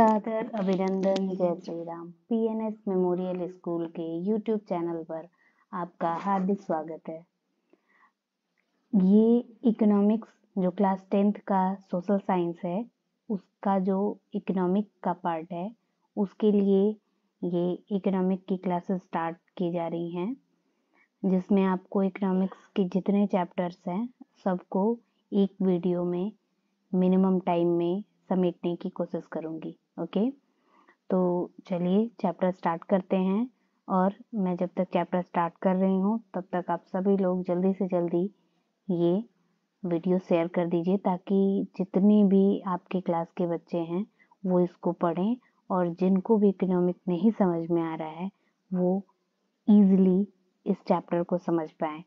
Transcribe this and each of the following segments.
सादर अभिनंदन। जय Shri Ram. PNS memorial school के यूट्यूब चैनल पर आपका हार्दिक स्वागत है। ये इकोनॉमिक्स जो क्लास 10th का सोशल साइंस है, उसका जो इकोनॉमिक का पार्ट है, उसके लिए ये इकोनॉमिक की क्लासेस स्टार्ट की जा रही हैं, जिसमें आपको इकोनॉमिक्स के जितने चैप्टर्स हैं सबको एक वीडियो में मिनिमम टाइम में समेटने की कोशिश करूँगी। ओके, तो चलिए चैप्टर स्टार्ट करते हैं। और मैं जब तक चैप्टर स्टार्ट कर रही हूँ तब तक आप सभी लोग जल्दी से जल्दी ये वीडियो शेयर कर दीजिए, ताकि जितने भी आपके क्लास के बच्चे हैं वो इसको पढ़ें, और जिनको भी इकोनॉमिक नहीं समझ में आ रहा है वो ईजिली इस चैप्टर को समझ पाएँ।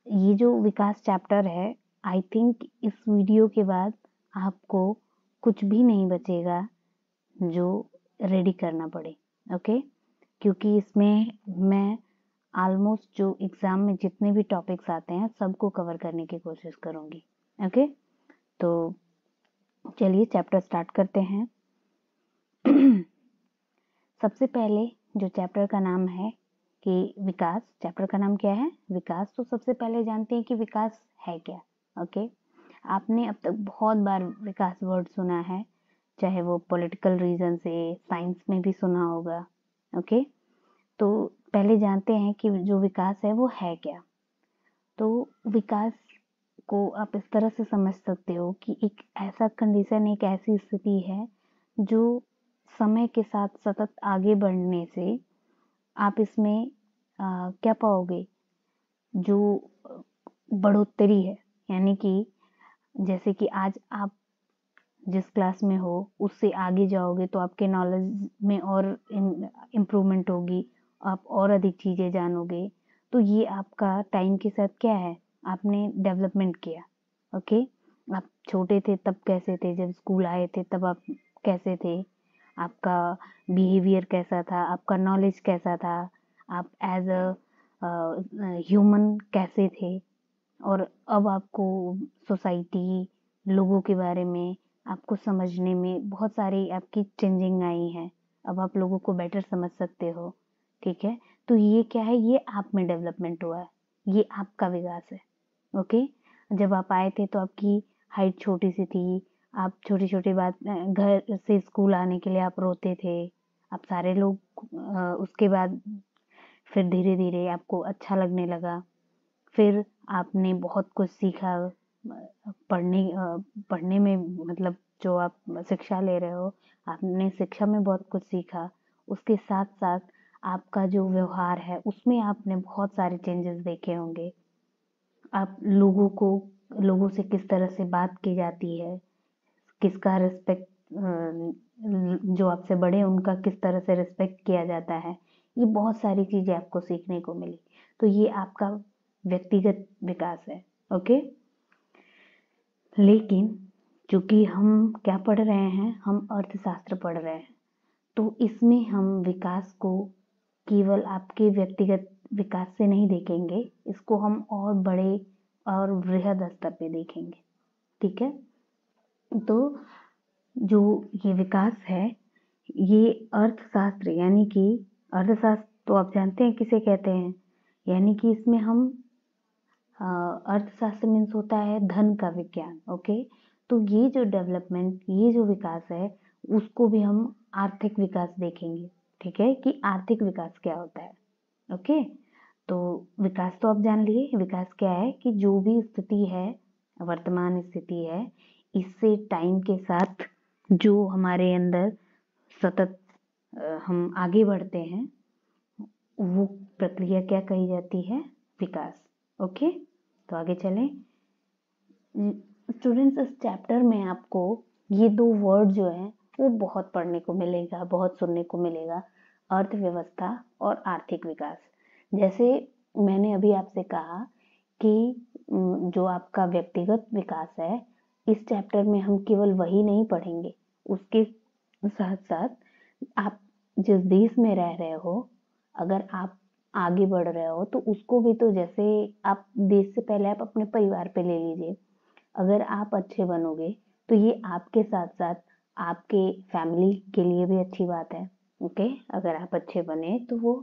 ये जो विकास चैप्टर है, आई थिंक इस वीडियो के बाद आपको कुछ भी नहीं बचेगा जो रेडी करना पड़े। ओके, क्योंकि इसमें मैं ऑलमोस्ट जो एग्ज़ाम में जितने भी टॉपिक्स आते हैं सबको कवर करने की कोशिश करूँगी। ओके, तो चलिए चैप्टर स्टार्ट करते हैं। सबसे पहले जो चैप्टर का नाम है कि विकास, चैप्टर का नाम क्या है? विकास। तो सबसे पहले जानते हैं कि विकास है क्या। ओके, आपने अब तक बहुत बार विकास वर्ड सुना है, चाहे वो पॉलिटिकल रीजन से, साइंस में भी सुना होगा। ओके, तो पहले जानते हैं कि जो विकास है वो है क्या। तो विकास को आप इस तरह से समझ सकते हो कि एक ऐसा कंडीशन, एक ऐसी स्थिति है जो समय के साथ सतत आगे बढ़ने से आप इसमें क्या पाओगे, जो बढ़ोतरी है। यानी कि जैसे कि आज आप जिस क्लास में हो उससे आगे जाओगे तो आपके नॉलेज में और इम्प्रूवमेंट होगी, आप और अधिक चीज़ें जानोगे। तो ये आपका टाइम के साथ क्या है, आपने डेवलपमेंट किया। ओके, आप छोटे थे तब कैसे थे, जब स्कूल आए थे तब आप कैसे थे, आपका बिहेवियर कैसा था, आपका नॉलेज कैसा था, आप एज अ ह्यूमन कैसे थे, और अब आपको सोसाइटी, लोगों के बारे में आपको समझने में बहुत सारी आपकी चेंजिंग आई है। अब आप लोगों को बेटर समझ सकते हो। ठीक है, तो ये क्या है, ये आप में डेवलपमेंट हुआ है, ये आपका विकास है। ओके, जब आप आए थे तो आपकी हाइट छोटी सी थी, आप छोटी छोटी बात, घर से स्कूल आने के लिए आप रोते थे, आप सारे लोग उसके बाद फिर धीरे धीरे आपको अच्छा लगने लगा, फिर आपने बहुत कुछ सीखा। पढ़ने में मतलब जो आप शिक्षा ले रहे हो, आपने शिक्षा में बहुत कुछ सीखा। उसके साथ साथ आपका जो व्यवहार है उसमें आपने बहुत सारे चेंजेस देखे होंगे। आप लोगों से किस तरह से बात की जाती है, किसका रिस्पेक्ट, जो आपसे बड़े हैं उनका किस तरह से रिस्पेक्ट किया जाता है, ये बहुत सारी चीज़ें आपको सीखने को मिली। तो ये आपका व्यक्तिगत विकास है। ओके, लेकिन चूंकि हम क्या पढ़ रहे हैं, हम अर्थशास्त्र पढ़ रहे हैं, तो इसमें हम विकास को केवल आपके व्यक्तिगत विकास से नहीं देखेंगे, इसको हम और बड़े और वृहद स्तर पे देखेंगे। ठीक है, तो जो ये विकास है, ये अर्थशास्त्र, यानी कि अर्थशास्त्र तो आप जानते हैं किसे कहते हैं, यानी कि इसमें हम अर्थशास्त्र मीन्स होता है धन का विज्ञान। ओके, तो ये जो डेवलपमेंट, ये जो विकास है, उसको भी हम आर्थिक विकास देखेंगे। ठीक है, कि आर्थिक विकास क्या होता है। ओके, तो विकास तो आप जान लिए, विकास क्या है कि जो भी स्थिति है, वर्तमान स्थिति है, इससे टाइम के साथ जो हमारे अंदर सतत हम आगे बढ़ते हैं, वो प्रक्रिया क्या कही जाती है, विकास। ओके, तो आगे चलें। स्टूडेंट्स, इस चैप्टर में आपको ये दो वर्ड जो हैं वो बहुत पढ़ने को मिलेगा, बहुत सुनने को मिलेगा, अर्थव्यवस्था और आर्थिक विकास। जैसे मैंने अभी आपसे कहा कि जो आपका व्यक्तिगत विकास है, इस चैप्टर में हम केवल वही नहीं पढ़ेंगे, उसके साथ साथ आप जिस देश में रह रहे हो, अगर आप आगे बढ़ रहे हो तो उसको भी, तो जैसे आप देश से पहले आप अपने परिवार पे ले लीजिए, अगर आप अच्छे बनोगे तो ये आपके साथ साथ आपके फैमिली के लिए भी अच्छी बात है। ओके, अगर आप अच्छे बने तो वो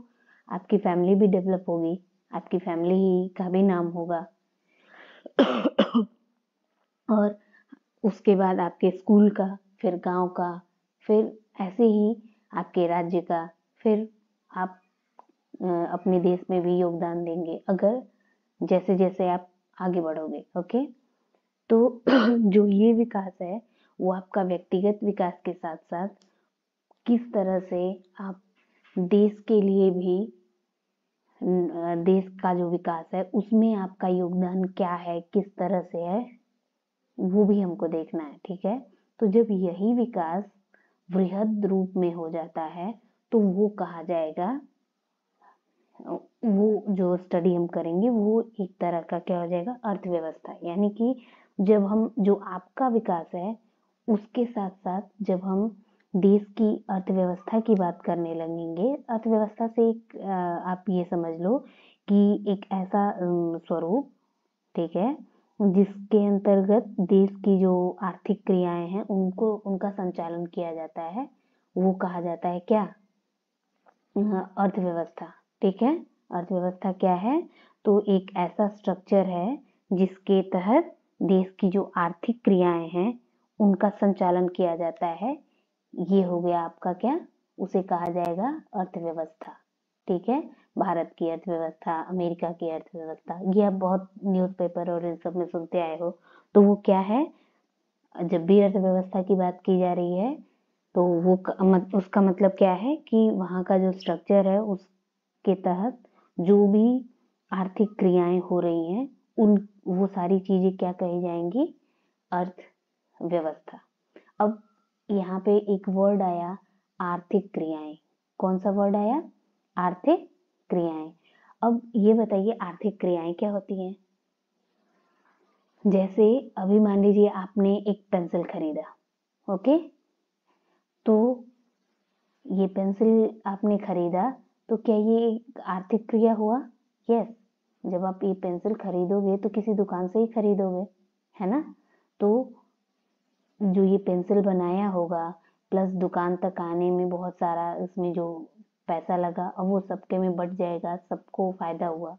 आपकी फैमिली भी डेवलप होगी, आपकी फैमिली का भी नाम होगा। और उसके बाद आपके स्कूल का, फिर गांव का, फिर ऐसे ही आपके राज्य का, फिर आप अपने देश में भी योगदान देंगे अगर जैसे जैसे आप आगे बढ़ोगे। ओके, तो जो ये विकास है वो आपका व्यक्तिगत विकास के साथ साथ किस तरह से आप देश के लिए भी, देश का जो विकास है उसमें आपका योगदान क्या है, किस तरह से है, वो भी हमको देखना है। ठीक है, तो जब यही विकास वृहद रूप में हो जाता है तो वो कहा जाएगा, वो जो स्टडी हम करेंगे वो एक तरह का क्या हो जाएगा, अर्थव्यवस्था। यानी कि जब हम, जो आपका विकास है उसके साथ साथ जब हम देश की अर्थव्यवस्था की बात करने लगेंगे, अर्थव्यवस्था से एक आप ये समझ लो कि एक ऐसा स्वरूप, ठीक है, जिसके अंतर्गत देश की जो आर्थिक क्रियाएं हैं उनको, उनका संचालन किया जाता है, वो कहा जाता है क्या, अर्थव्यवस्था। ठीक है, अर्थव्यवस्था क्या है, तो एक ऐसा स्ट्रक्चर है जिसके तहत देश की जो आर्थिक क्रियाएं हैं उनका संचालन किया जाता है। ये हो गया आपका क्या, उसे कहा जाएगा अर्थव्यवस्था। ठीक है, भारत की अर्थव्यवस्था, अमेरिका की अर्थव्यवस्था, ये आप बहुत न्यूज़पेपर और इन सब में सुनते आए हो। तो वो क्या है, जब भी अर्थव्यवस्था की बात की जा रही है तो वो उसका मतलब क्या है कि वहाँ का जो स्ट्रक्चर है उसके तहत जो भी आर्थिक क्रियाएं हो रही हैं उन, वो सारी चीजें क्या कही जाएंगी, अर्थव्यवस्था। अब यहाँ पे एक वर्ड आया, आर्थिक क्रियाएं। कौन सा वर्ड आया, आर्थिक क्रियाएं। अब ये बताइए आर्थिक क्रियाएं क्या होती हैं। जैसे अभी मान लीजिए आपने एक पेंसिल खरीदा, ओके, तो ये पेंसिल आपने खरीदा तो क्या ये एक आर्थिक क्रिया हुआ, यस। जब आप ये पेंसिल खरीदोगे तो किसी दुकान से ही खरीदोगे, है ना। तो जो ये पेंसिल बनाया होगा प्लस दुकान तक आने में बहुत सारा इसमें जो पैसा लगा, अब वो सबके में बट जाएगा, सबको फायदा हुआ।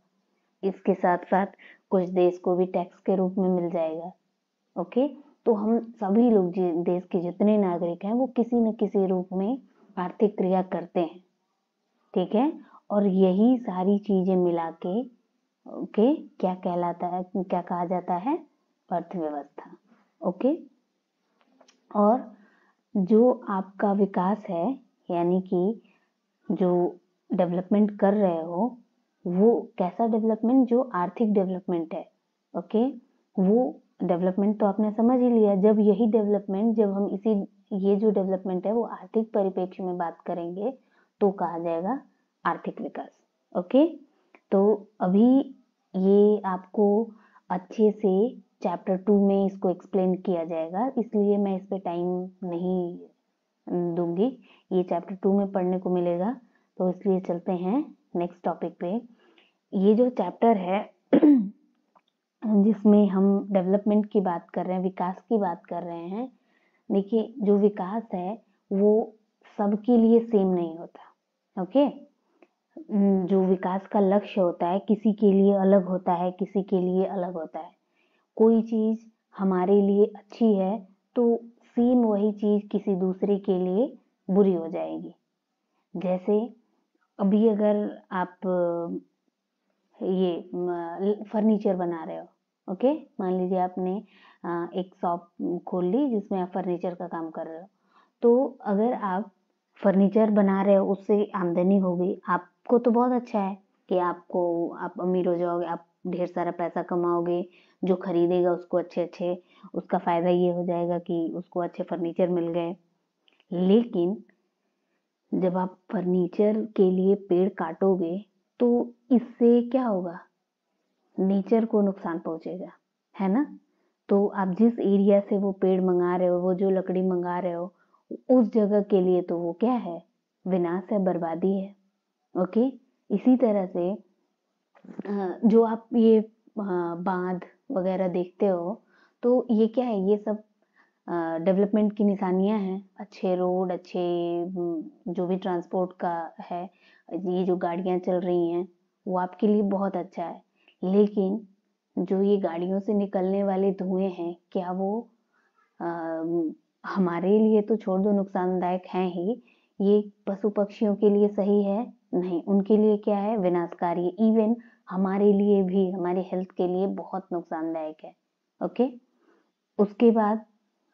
इसके साथ साथ कुछ देश को भी टैक्स के रूप में मिल जाएगा। ओके, तो हम सभी लोग देश के जितने नागरिक हैं वो किसी न किसी रूप में आर्थिक क्रिया करते हैं। ठीक है, और यही सारी चीजें मिला के ओके क्या कहलाता है, क्या कहा जाता है, अर्थव्यवस्था। ओके, और जो आपका विकास है, यानी कि जो डेवलपमेंट कर रहे हो, वो कैसा डेवलपमेंट, जो आर्थिक डेवलपमेंट है। ओके, वो डेवलपमेंट तो आपने समझ ही लिया। जब यही डेवलपमेंट, जब हम इसी, ये जो डेवलपमेंट है वो आर्थिक परिप्रेक्ष्य में बात करेंगे तो कहा जाएगा आर्थिक विकास। ओके, तो अभी ये आपको अच्छे से चैप्टर 2 में इसको एक्सप्लेन किया जाएगा, इसलिए मैं इस पे टाइम नहीं दूंगी, ये चैप्टर 2 में पढ़ने को मिलेगा। तो इसलिए चलते हैं नेक्स्ट टॉपिक पे। ये जो चैप्टर है जिसमें हम डेवलपमेंट की बात कर रहे हैं, विकास की बात कर रहे हैं, देखिए जो विकास है वो सबके लिए सेम नहीं होता। ओके, जो विकास का लक्ष्य होता है किसी के लिए अलग होता है, किसी के लिए अलग होता है। कोई चीज हमारे लिए अच्छी है तो सेम वही चीज किसी दूसरे के लिए बुरी हो जाएगी। जैसे अभी अगर आप ये फर्नीचर बना रहे हो, ओके, मान लीजिए आपने एक शॉप खोल ली जिसमें आप फर्नीचर का काम कर रहे हो, तो अगर आप फर्नीचर बना रहे हो उससे आमदनी होगी, आपको तो बहुत अच्छा है कि आपको, आप अमीर हो जाओगे, आप ढेर सारा पैसा कमाओगे, जो खरीदेगा उसको अच्छे अच्छे, उसका फायदा ये हो जाएगा कि उसको अच्छे फर्नीचर मिल गए। लेकिन जब आप फर्नीचर के लिए पेड़ काटोगे तो इससे क्या होगा, नेचर को नुकसान पहुंचेगा, है ना। तो आप जिस एरिया से वो पेड़ मंगा रहे हो, वो जो लकड़ी मंगा रहे हो, उस जगह के लिए तो वो क्या है, विनाश है, बर्बादी है। ओके, इसी तरह से जो आप ये बांध वगैरह देखते हो, तो ये क्या है, ये सब डेवलपमेंट की निशानियां हैं, अच्छे रोड, अच्छे जो भी ट्रांसपोर्ट का है, ये जो गाड़ियां चल रही हैं वो आपके लिए बहुत अच्छा है। लेकिन जो ये गाड़ियों से निकलने वाले धुएं हैं, क्या वो हमारे लिए तो छोड़ दो नुकसानदायक हैं ही, ये पशु पक्षियों के लिए सही है? नहीं, उनके लिए क्या है, विनाशकारी। इवन हमारे लिए भी, हमारी हेल्थ के लिए बहुत नुकसानदायक है। ओके, उसके बाद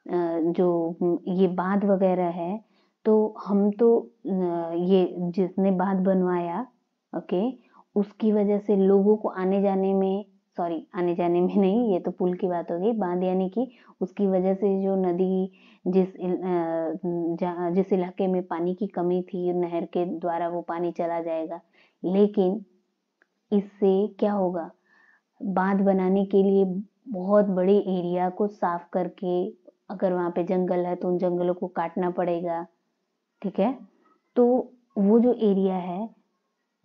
जो ये बांध वगैरह है, तो हम तो ये जिसने बांध बनवाया, ओके, उसकी वजह से लोगों को आने जाने में, सॉरी आने जाने में नहीं, ये तो पुल की बात हो गई, बांध यानी कि उसकी वजह से जो नदी जिस इलाके में पानी की कमी थी, नहर के द्वारा वो पानी चला जाएगा। लेकिन इससे क्या होगा, बांध बनाने के लिए बहुत बड़े एरिया को साफ करके, अगर वहां पे जंगल है तो उन जंगलों को काटना पड़ेगा, ठीक है। तो वो जो एरिया है,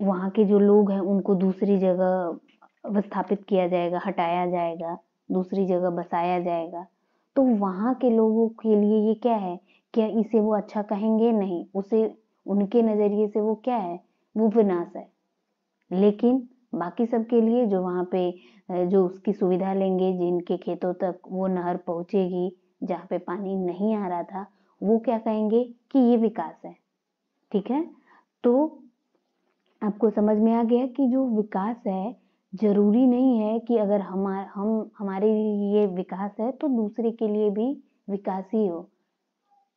वहां के जो लोग हैं उनको दूसरी जगह विस्थापित किया जाएगा, हटाया जाएगा, दूसरी जगह बसाया जाएगा। तो वहां के लोगों के लिए ये क्या है, क्या इसे वो अच्छा कहेंगे? नहीं, उसे उनके नजरिए से वो क्या है, वो विनाश है। लेकिन बाकी सबके लिए जो वहां पे जो उसकी सुविधा लेंगे, जिनके खेतों तक वो नहर पहुंचेगी, जहाँ पे पानी नहीं आ रहा था, वो क्या कहेंगे कि ये विकास है। ठीक है, तो आपको समझ में आ गया कि जो विकास है, जरूरी नहीं है कि अगर हमारे लिए विकास है तो दूसरे के लिए भी विकास ही हो।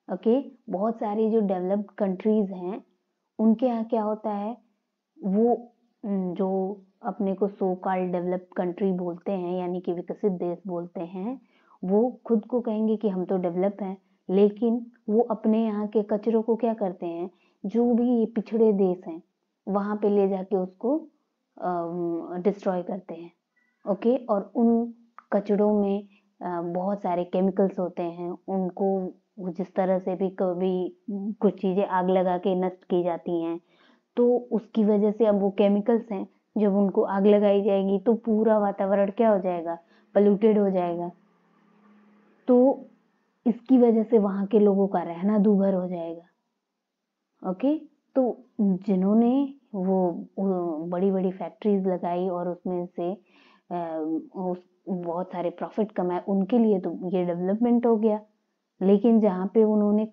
ओके, बहुत सारी जो डेवलप्ड कंट्रीज हैं, उनके यहाँ क्या होता है, वो जो अपने को सो कॉल्ड डेवलप्ड कंट्री बोलते हैं, यानी कि विकसित देश बोलते हैं, वो खुद को कहेंगे कि हम तो डेवलप हैं, लेकिन वो अपने यहाँ के कचरों को क्या करते हैं, जो भी ये पिछड़े देश हैं वहां पे ले जाके उसको डिस्ट्रॉय करते हैं। ओके, और उन कचड़ों में बहुत सारे केमिकल्स होते हैं, उनको जिस तरह से भी कभी कुछ चीजें आग लगा के नष्ट की जाती हैं, तो उसकी वजह से अब वो केमिकल्स हैं, जब उनको आग लगाई जाएगी तो पूरा वातावरण क्या हो जाएगा, पोल्यूटेड हो जाएगा। तो इसकी वजह से वहां के लोगों का रहना दूभर हो जाएगा। ओके, तो जिन्होंने वो बड़ी बड़ी फैक्ट्रीज लगाई और उसमें से बहुत सारे प्रॉफिट कमाए, उनके लिए तो ये डेवलपमेंट हो गया। लेकिन जहाँ पे उन्होंने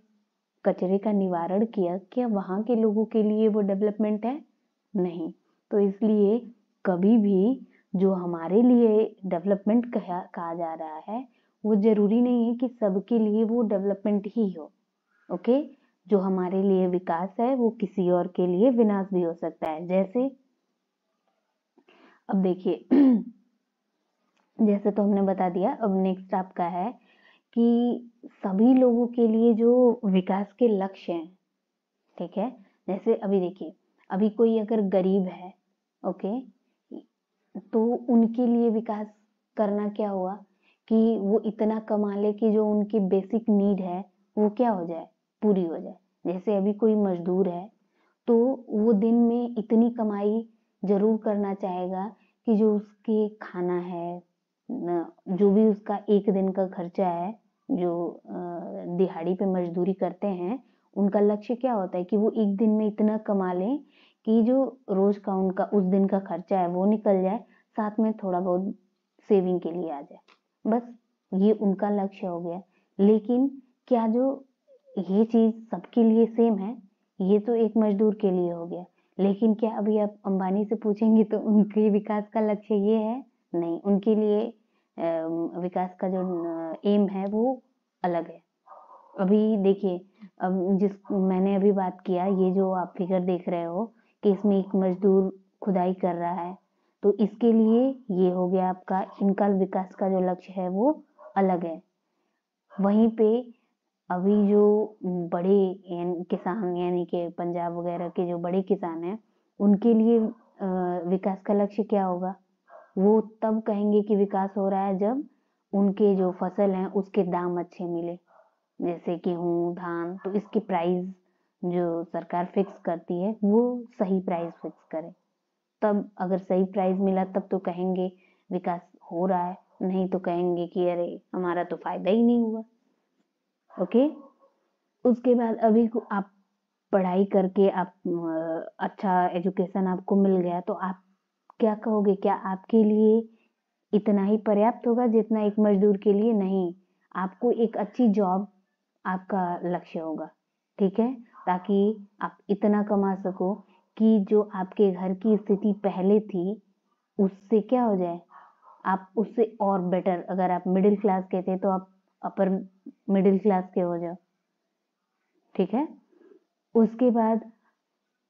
कचरे का निवारण किया, क्या वहां के लोगों के लिए वो डेवलपमेंट है? नहीं। तो इसलिए कभी भी जो हमारे लिए डेवलपमेंट कहा जा रहा है, वो जरूरी नहीं है कि सबके लिए वो डेवलपमेंट ही हो। ओके, जो हमारे लिए विकास है वो किसी और के लिए विनाश भी हो सकता है। जैसे अब देखिए जैसे तो हमने बता दिया, अब नेक्स्ट आपका है कि सभी लोगों के लिए जो विकास के लक्ष्य हैं, ठीक है। जैसे अभी देखिए, अभी कोई अगर गरीब है, ओके, तो उनके लिए विकास करना क्या हुआ कि वो इतना कमा ले कि जो उनकी बेसिक नीड है वो क्या हो जाए, पूरी हो जाए। जैसे अभी कोई मजदूर है, तो वो दिन में इतनी कमाई जरूर करना चाहेगा कि जो उसके खाना है, जो भी उसका एक दिन का खर्चा है, जो दिहाड़ी पे मजदूरी करते हैं, उनका लक्ष्य क्या होता है कि वो एक दिन में इतना कमा लें कि जो रोज का उनका उस दिन का खर्चा है वो निकल जाए, साथ में थोड़ा बहुत सेविंग के लिए आ जाए। बस ये उनका लक्ष्य हो गया। लेकिन क्या जो ये चीज सबके लिए सेम है? ये तो एक मजदूर के लिए हो गया। लेकिन क्या अभी आप अंबानी से पूछेंगे तो उनके विकास का लक्ष्य ये है? नहीं, उनके लिए विकास का जो एम है वो अलग है। अभी देखिए, अब जिस मैंने अभी बात किया, ये जो आप फिगर देख रहे हो कि इसमें एक मजदूर खुदाई कर रहा है, तो इसके लिए ये हो गया आपका, इनका विकास का जो लक्ष्य है वो अलग है। वहीं पे अभी जो बड़े किसान, यानी कि पंजाब वगैरह के जो बड़े किसान हैं, उनके लिए विकास का लक्ष्य क्या होगा? वो तब कहेंगे कि विकास हो रहा है जब उनके जो फसल हैं उसके दाम अच्छे मिले, जैसे गेहूं, धान, तो इसकी प्राइस जो सरकार फिक्स करती है वो सही प्राइस फिक्स करे। तब अगर सही प्राइस मिला तब तो कहेंगे विकास हो रहा है, नहीं तो कहेंगे कि अरे हमारा तो फायदा ही नहीं हुआ। ओके। उसके बाद अभी आप पढ़ाई करके आप अच्छा एजुकेशन आपको मिल गया तो आप क्या कहोगे, क्या आपके लिए इतना ही पर्याप्त होगा जितना एक मजदूर के लिए? नहीं, आपको एक अच्छी जॉब आपका लक्ष्य होगा, ठीक है, ताकि आप इतना कमा सको कि जो आपके घर की स्थिति पहले थी उससे क्या हो जाए, आप उससे और बेटर, अगर आप मिडिल क्लास के थे तो आप अपर मिडिल क्लास के हो जाओ, ठीक है। उसके बाद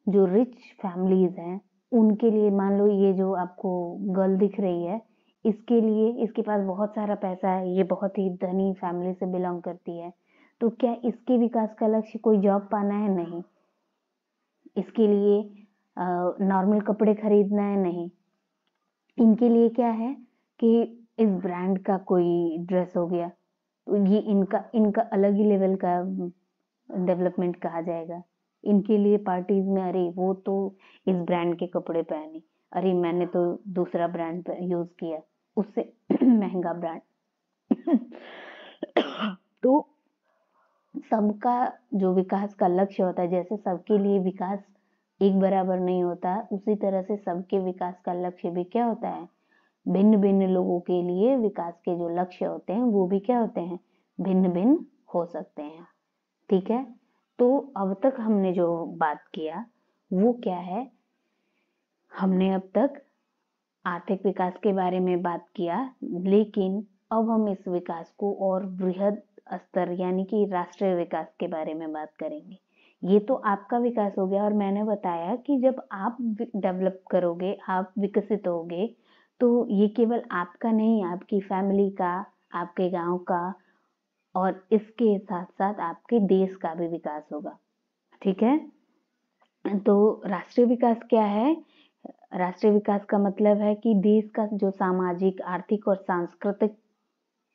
जो रिच फैमिलीज हैं उनके लिए, मान लो ये जो आपको गर्ल दिख रही है, इसके लिए इसके पास बहुत सारा पैसा है, ये बहुत ही धनी फैमिली से बिलोंग करती है, तो क्या इसके विकास का लक्ष्य कोई जॉब पाना है? नहीं। इसके लिए नॉर्मल कपड़े खरीदना है? नहीं। इनके लिए क्या है कि इस ब्रांड का कोई ड्रेस हो गया तो ये इनका इनका अलग ही लेवल का डेवलपमेंट कहा जाएगा। इनके लिए पार्टीज में, अरे वो तो इस ब्रांड के कपड़े पहने, अरे मैंने तो दूसरा ब्रांड यूज किया, उससे महंगा ब्रांड। तो सबका जो विकास का लक्ष्य होता है, जैसे सबके लिए विकास एक बराबर नहीं होता, उसी तरह से सबके विकास का लक्ष्य भी क्या होता है, भिन्न भिन्न लोगों के लिए विकास के जो लक्ष्य होते हैं वो भी क्या होते हैं, भिन्न भिन्न हो सकते हैं, ठीक है। तो अब तक हमने जो बात किया वो क्या है, हमने अब तक आर्थिक विकास के बारे में बात किया, लेकिन अब हम इस विकास को और बृहद स्तर यानी कि राष्ट्रीय विकास के बारे में बात करेंगे। ये तो आपका विकास हो गया, और मैंने बताया कि जब आप डेवलप करोगे, आप विकसित होगे, तो ये केवल आपका नहीं, आपकी फैमिली का, आपके गांव का, और इसके साथ साथ आपके देश का भी विकास होगा, ठीक है। तो राष्ट्रीय विकास क्या है? राष्ट्रीय विकास का मतलब है कि देश का जो सामाजिक, आर्थिक और सांस्कृतिक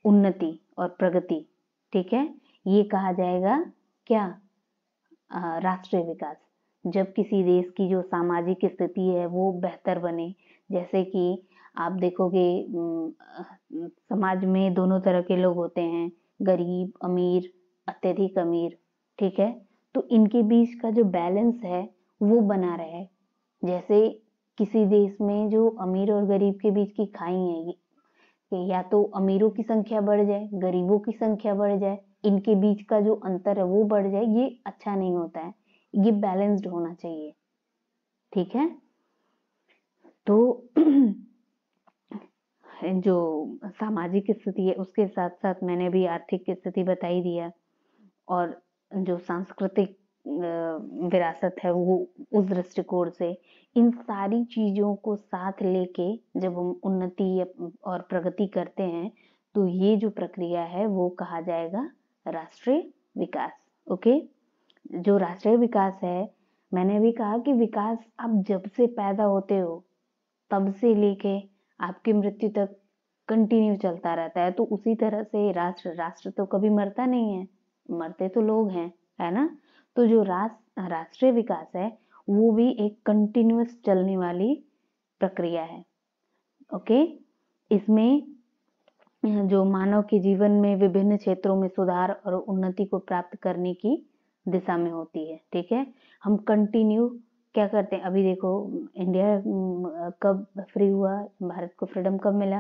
उन्नति और प्रगति, ठीक है, ये कहा जाएगा क्या, राष्ट्रीय विकास। जब किसी देश की जो सामाजिक स्थिति है वो बेहतर बने, जैसे कि आप देखोगे समाज में दोनों तरह के लोग होते हैं, गरीब, अमीर, अत्यधिक अमीर, ठीक है, तो इनके बीच का जो बैलेंस है वो बना रहे। जैसे किसी देश में जो अमीर और गरीब के बीच की खाई है, कि या तो अमीरों की संख्या बढ़ जाए, गरीबों की संख्या बढ़ जाए, इनके बीच का जो अंतर है वो बढ़ जाए, ये अच्छा नहीं होता है, ये बैलेंस्ड होना चाहिए, ठीक है। तो जो सामाजिक स्थिति है उसके साथ साथ मैंने भी आर्थिक स्थिति बताई दिया, और जो सांस्कृतिक विरासत है वो उस दृष्टिकोण से, इन सारी चीजों को साथ लेके जब हम उन्नति और प्रगति करते हैं तो ये जो प्रक्रिया है वो कहा जाएगा राष्ट्रीय विकास, ओके। जो राष्ट्रीय विकास है, मैंने भी कहा कि विकास आप जब से पैदा होते हो तब से लेके आपकी मृत्यु तक कंटिन्यू चलता रहता है, तो उसी तरह से राष्ट्र राष्ट्र तो कभी मरता नहीं है, मरते तो लोग हैं, है ना। तो जो राष्ट्रीय विकास है वो भी एक कंटिन्यूअस चलने वाली प्रक्रिया है, ओके। इसमें जो मानव के जीवन में विभिन्न क्षेत्रों में सुधार और उन्नति को प्राप्त करने की दिशा में होती है, ठीक है। हम कंटिन्यू क्या करते हैं, अभी देखो इंडिया कब फ्री हुआ, भारत को फ्रीडम कब मिला,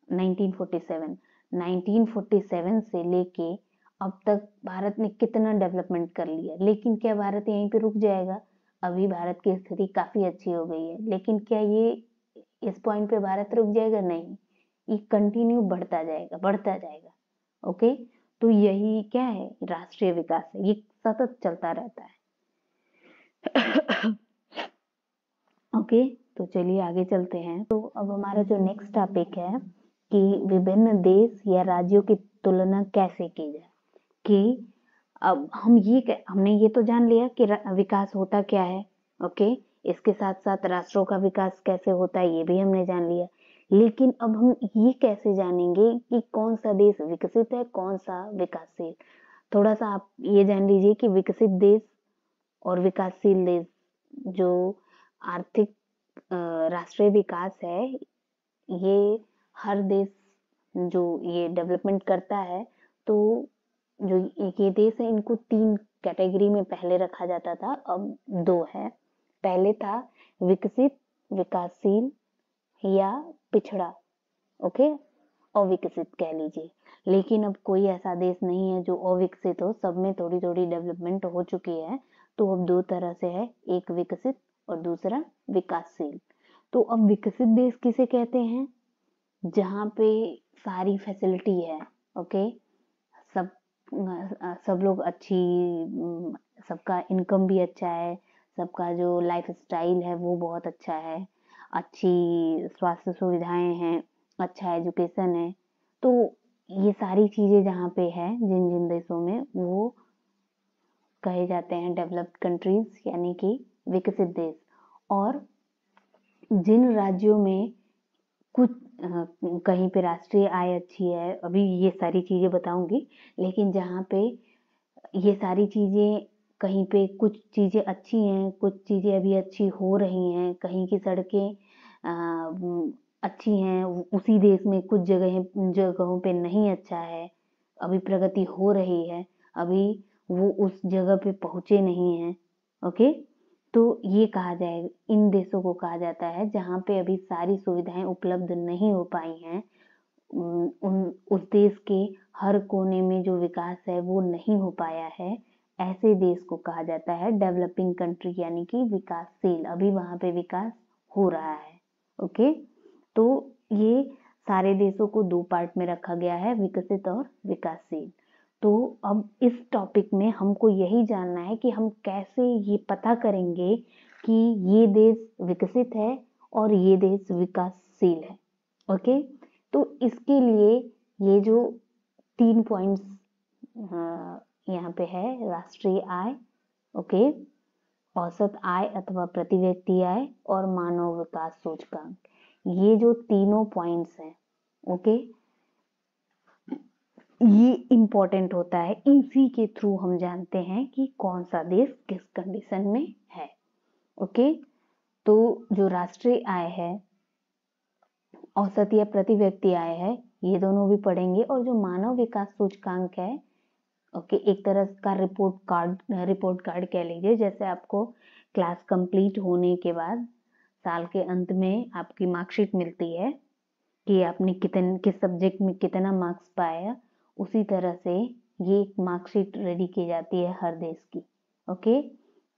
1947। 1947 से लेके अब तक भारत ने कितना डेवलपमेंट कर लिया, लेकिन क्या भारत यहीं पे रुक जाएगा? अभी भारत की स्थिति काफी अच्छी हो गई है, लेकिन क्या ये इस पॉइंट पे भारत रुक जाएगा? नहीं, ये कंटिन्यू बढ़ता जाएगा, बढ़ता जाएगा, ओके। तो यही क्या है, राष्ट्रीय विकास है, ये सतत चलता रहता है। ओके, तो चलिए आगे चलते हैं। तो अब हमारा जो नेक्स्ट टॉपिक है कि विभिन्न देश या राज्यों की तुलना कैसे की जाए, कि अब हमने ये तो जान लिया कि विकास होता क्या है, ओके। इसके साथ साथ राष्ट्रों का विकास कैसे होता है ये भी हमने जान लिया, लेकिन अब हम ये कैसे जानेंगे कि कौन सा देश विकसित है, कौन सा विकासशील। थोड़ा सा आप ये जान लीजिए कि विकसित देश और विकासशील देश, जो आर्थिक राष्ट्रीय विकास है, ये हर देश जो ये डेवलपमेंट करता है, तो जो एक ये देश है, इनको 3 कैटेगरी में पहले रखा जाता था, अब 2 है। पहले था विकसित, विकासशील या पिछड़ा, ओके, अविकसित कह लीजिए। लेकिन अब कोई ऐसा देश नहीं है जो अविकसित हो, सब में थोड़ी थोड़ी डेवलपमेंट हो चुकी है। तो अब 2 तरह से है, एक विकसित और दूसरा विकासशील। तो अब विकसित देश किसे कहते हैं? जहाँ पे सारी फैसिलिटी है, ओके, सब सब लोग अच्छी, सबका इनकम भी अच्छा है, सबका जो लाइफ स्टाइल है वो बहुत अच्छा है, अच्छी स्वास्थ्य सुविधाएं हैं, अच्छा एजुकेशन है। तो ये सारी चीजें जहाँ पे है, जिन जिन देशों में, वो कहे जाते हैं डेवलप्ड कंट्रीज, यानी कि विकसित देश। और जिन राज्यों में कुछ कहीं पे राष्ट्रीय आय अच्छी है, अभी ये सारी चीजें बताऊंगी, लेकिन जहाँ पे ये सारी चीजें, कहीं पे कुछ चीजें अच्छी हैं, कुछ चीजें अभी अच्छी हो रही हैं, कहीं की सड़कें अच्छी हैं, उसी देश में कुछ जगहों पे नहीं अच्छा है, अभी प्रगति हो रही है, अभी वो उस जगह पे पहुंचे नहीं हैं, ओके। तो ये कहा जाए, इन देशों को कहा जाता है जहाँ पे अभी सारी सुविधाएं उपलब्ध नहीं हो पाई हैं, उस देश के हर कोने में जो विकास है वो नहीं हो पाया है, ऐसे देश को कहा जाता है डेवलपिंग कंट्री, यानी कि विकासशील। अभी वहां पे विकास हो रहा है, ओके। तो ये सारे देशों को 2 पार्ट में रखा गया है, विकसित और विकासशील। तो अब इस टॉपिक में हमको यही जानना है कि हम कैसे ये पता करेंगे कि ये देश विकसित है और ये देश विकासशील है, ओके। तो इसके लिए ये जो 3 पॉइंट्स यहाँ पे है, राष्ट्रीय आय, ओके, औसत आय अथवा प्रति व्यक्ति आय और मानव विकास सूचकांक, ये जो तीनों पॉइंट्स हैं, ओके, ये इम्पोर्टेंट होता है। इसी के थ्रू हम जानते हैं कि कौन सा देश किस कंडीशन में है, ओके। तो जो राष्ट्रीय आय है, औसत या प्रति व्यक्ति आय है, ये दोनों भी पढ़ेंगे। और जो मानव विकास सूचकांक है, ओके, एक तरह का रिपोर्ट कार्ड कह लीजिए। जैसे आपको क्लास कंप्लीट होने के बाद साल के अंत में आपकी मार्कशीट मिलती है कि आपने किस सब्जेक्ट में कितना मार्क्स पाया, उसी तरह से ये एक मार्कशीट रेडी की जाती है हर देश की, ओके।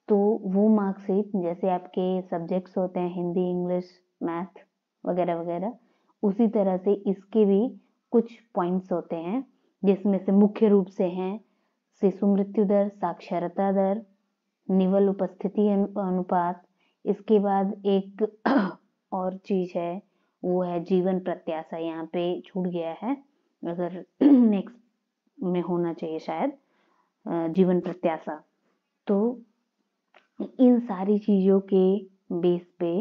तो वो मार्कशीट, जैसे आपके सब्जेक्ट्स होते हैं हिंदी, इंग्लिश, मैथ वगैरह वगैरह, उसी तरह से इसके भी कुछ पॉइंट्स होते हैं, जिसमें से मुख्य रूप से हैं शिशु मृत्यु दर, साक्षरता दर, निवल उपस्थिति अनुपात। इसके बाद एक और चीज है, वो है जीवन प्रत्याशा। यहाँ पे छूट गया है, अगर नेक्स्ट में होना चाहिए शायद, जीवन प्रत्याशा। तो इन सारी चीजों के बेस पे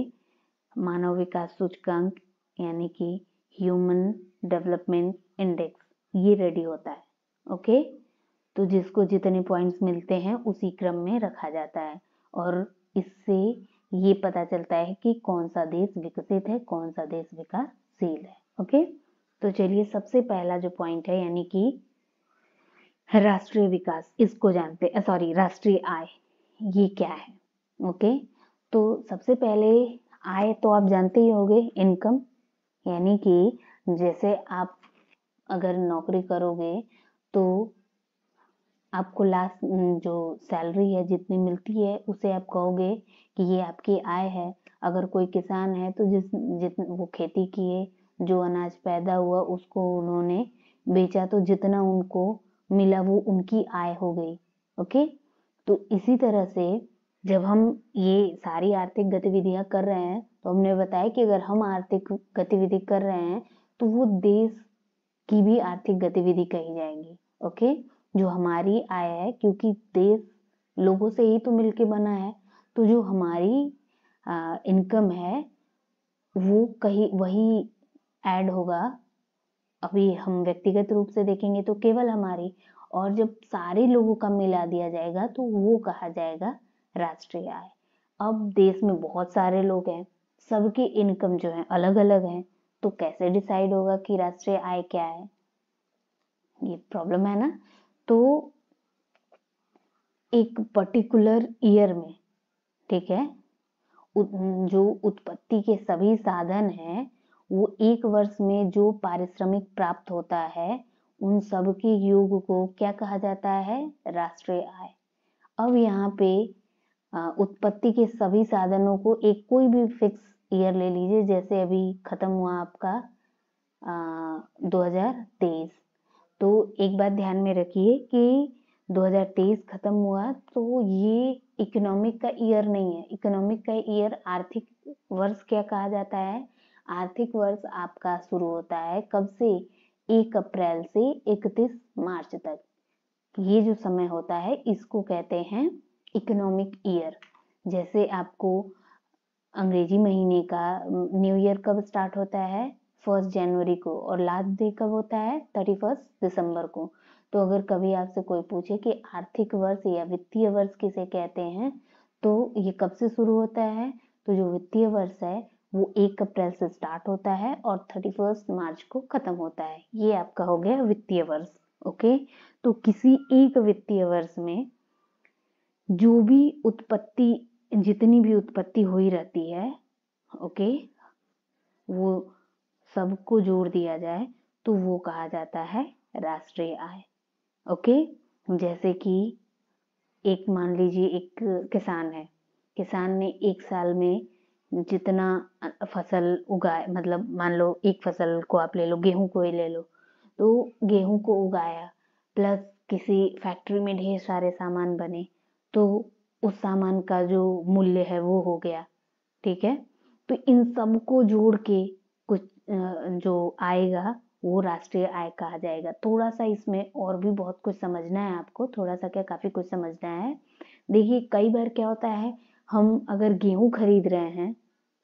मानव विकास सूचकांक, यानी कि ह्यूमन डेवलपमेंट इंडेक्स, ये रेडी होता है, ओके। तो जिसको जितने पॉइंट्स मिलते हैं उसी क्रम में रखा जाता है, और इससे ये पता चलता है कि कौन सा देश विकसित है, कौन सा देश विकासशील है, ओके। तो चलिए, सबसे पहला जो पॉइंट है, यानी कि राष्ट्रीय विकास, इसको जानते, सॉरी, राष्ट्रीय आय, ये क्या है, ओके। तो सबसे पहले आय तो आप जानते ही होंगे, इनकम, यानी कि जैसे आप अगर नौकरी करोगे तो आपको लास्ट जो सैलरी है जितनी मिलती है, उसे आप कहोगे कि ये आपकी आय है। अगर कोई किसान है तो वो खेती किए, जो अनाज पैदा हुआ उसको उन्होंने बेचा, तो जितना उनको मिला वो उनकी आय हो गई, ओके। तो इसी तरह से जब हम ये सारी आर्थिक गतिविधियां कर रहे हैं, तो हमने बताया कि अगर हम आर्थिक गतिविधि कर रहे हैं तो वो देश की भी आर्थिक गतिविधि कही जाएगी, ओके। जो हमारी आय है, क्योंकि देश लोगों से ही तो मिलके बना है, तो जो हमारी इनकम है वो कहीं वही ऐड होगा। अभी हम व्यक्तिगत रूप से देखेंगे तो केवल हमारी, और जब सारे लोगों का मिला दिया जाएगा तो वो कहा जाएगा राष्ट्रीय आय। अब देश में बहुत सारे लोग हैं, सबकी इनकम जो है अलग अलग है, तो कैसे डिसाइड होगा कि राष्ट्रीय आय क्या है? ये प्रॉब्लम है ना। तो एक पर्टिकुलर ईयर में, ठीक है, जो उत्पत्ति के सभी साधन हैं वो एक वर्ष में जो पारिश्रमिक प्राप्त होता है उन सब के योग को क्या कहा जाता है? राष्ट्रीय आय। अब यहाँ पे उत्पत्ति के सभी साधनों को एक कोई भी फिक्स ईयर ले लीजिए, जैसे अभी खत्म हुआ आपका 2023। तो एक बात ध्यान में रखिए कि 2023 खत्म हुआ तो ये इकोनॉमिक का ईयर नहीं है। इकोनॉमिक का ईयर, आर्थिक वर्ष क्या कहा जाता है? आर्थिक वर्ष आपका शुरू होता है कब से? 1 अप्रैल से 31 मार्च तक। ये जो समय होता है इसको कहते हैं इकोनॉमिक ईयर। जैसे आपको अंग्रेजी महीने का न्यू ईयर कब स्टार्ट होता है? 1 जनवरी को, और लास्ट डे कब होता है? 31 दिसंबर को। तो अगर कभी आपसे कोई पूछे कि आर्थिक वर्ष या वित्तीय वर्ष किसे कहते हैं, तो ये कब से शुरू होता है? तो जो वित्तीय वर्ष है वो 1 अप्रैल से स्टार्ट होता है और 31 मार्च को खत्म होता है। ये आपका हो गया वित्तीय वर्ष। ओके, तो किसी एक वित्तीय वर्ष में जो भी उत्पत्ति, जितनी भी उत्पत्ति हुई रहती है, ओके, वो सबको जोड़ दिया जाए तो वो कहा जाता है राष्ट्रीय आय। ओके, जैसे कि एक मान लीजिए एक किसान है, किसान ने एक साल में जितना फसल उगाए, मतलब मान लो एक फसल को आप ले लो, गेहूं को ही ले लो, तो गेहूं को उगाया प्लस किसी फैक्ट्री में ढेर सारे सामान बने तो उस सामान का जो मूल्य है वो हो गया, ठीक है। तो इन सब को जोड़ के कुछ जो आएगा वो राष्ट्रीय आय कहा जाएगा। थोड़ा सा इसमें और भी बहुत कुछ समझना है आपको, थोड़ा सा क्या काफी कुछ समझना है। देखिए कई बार क्या होता है, हम अगर गेहूं खरीद रहे हैं,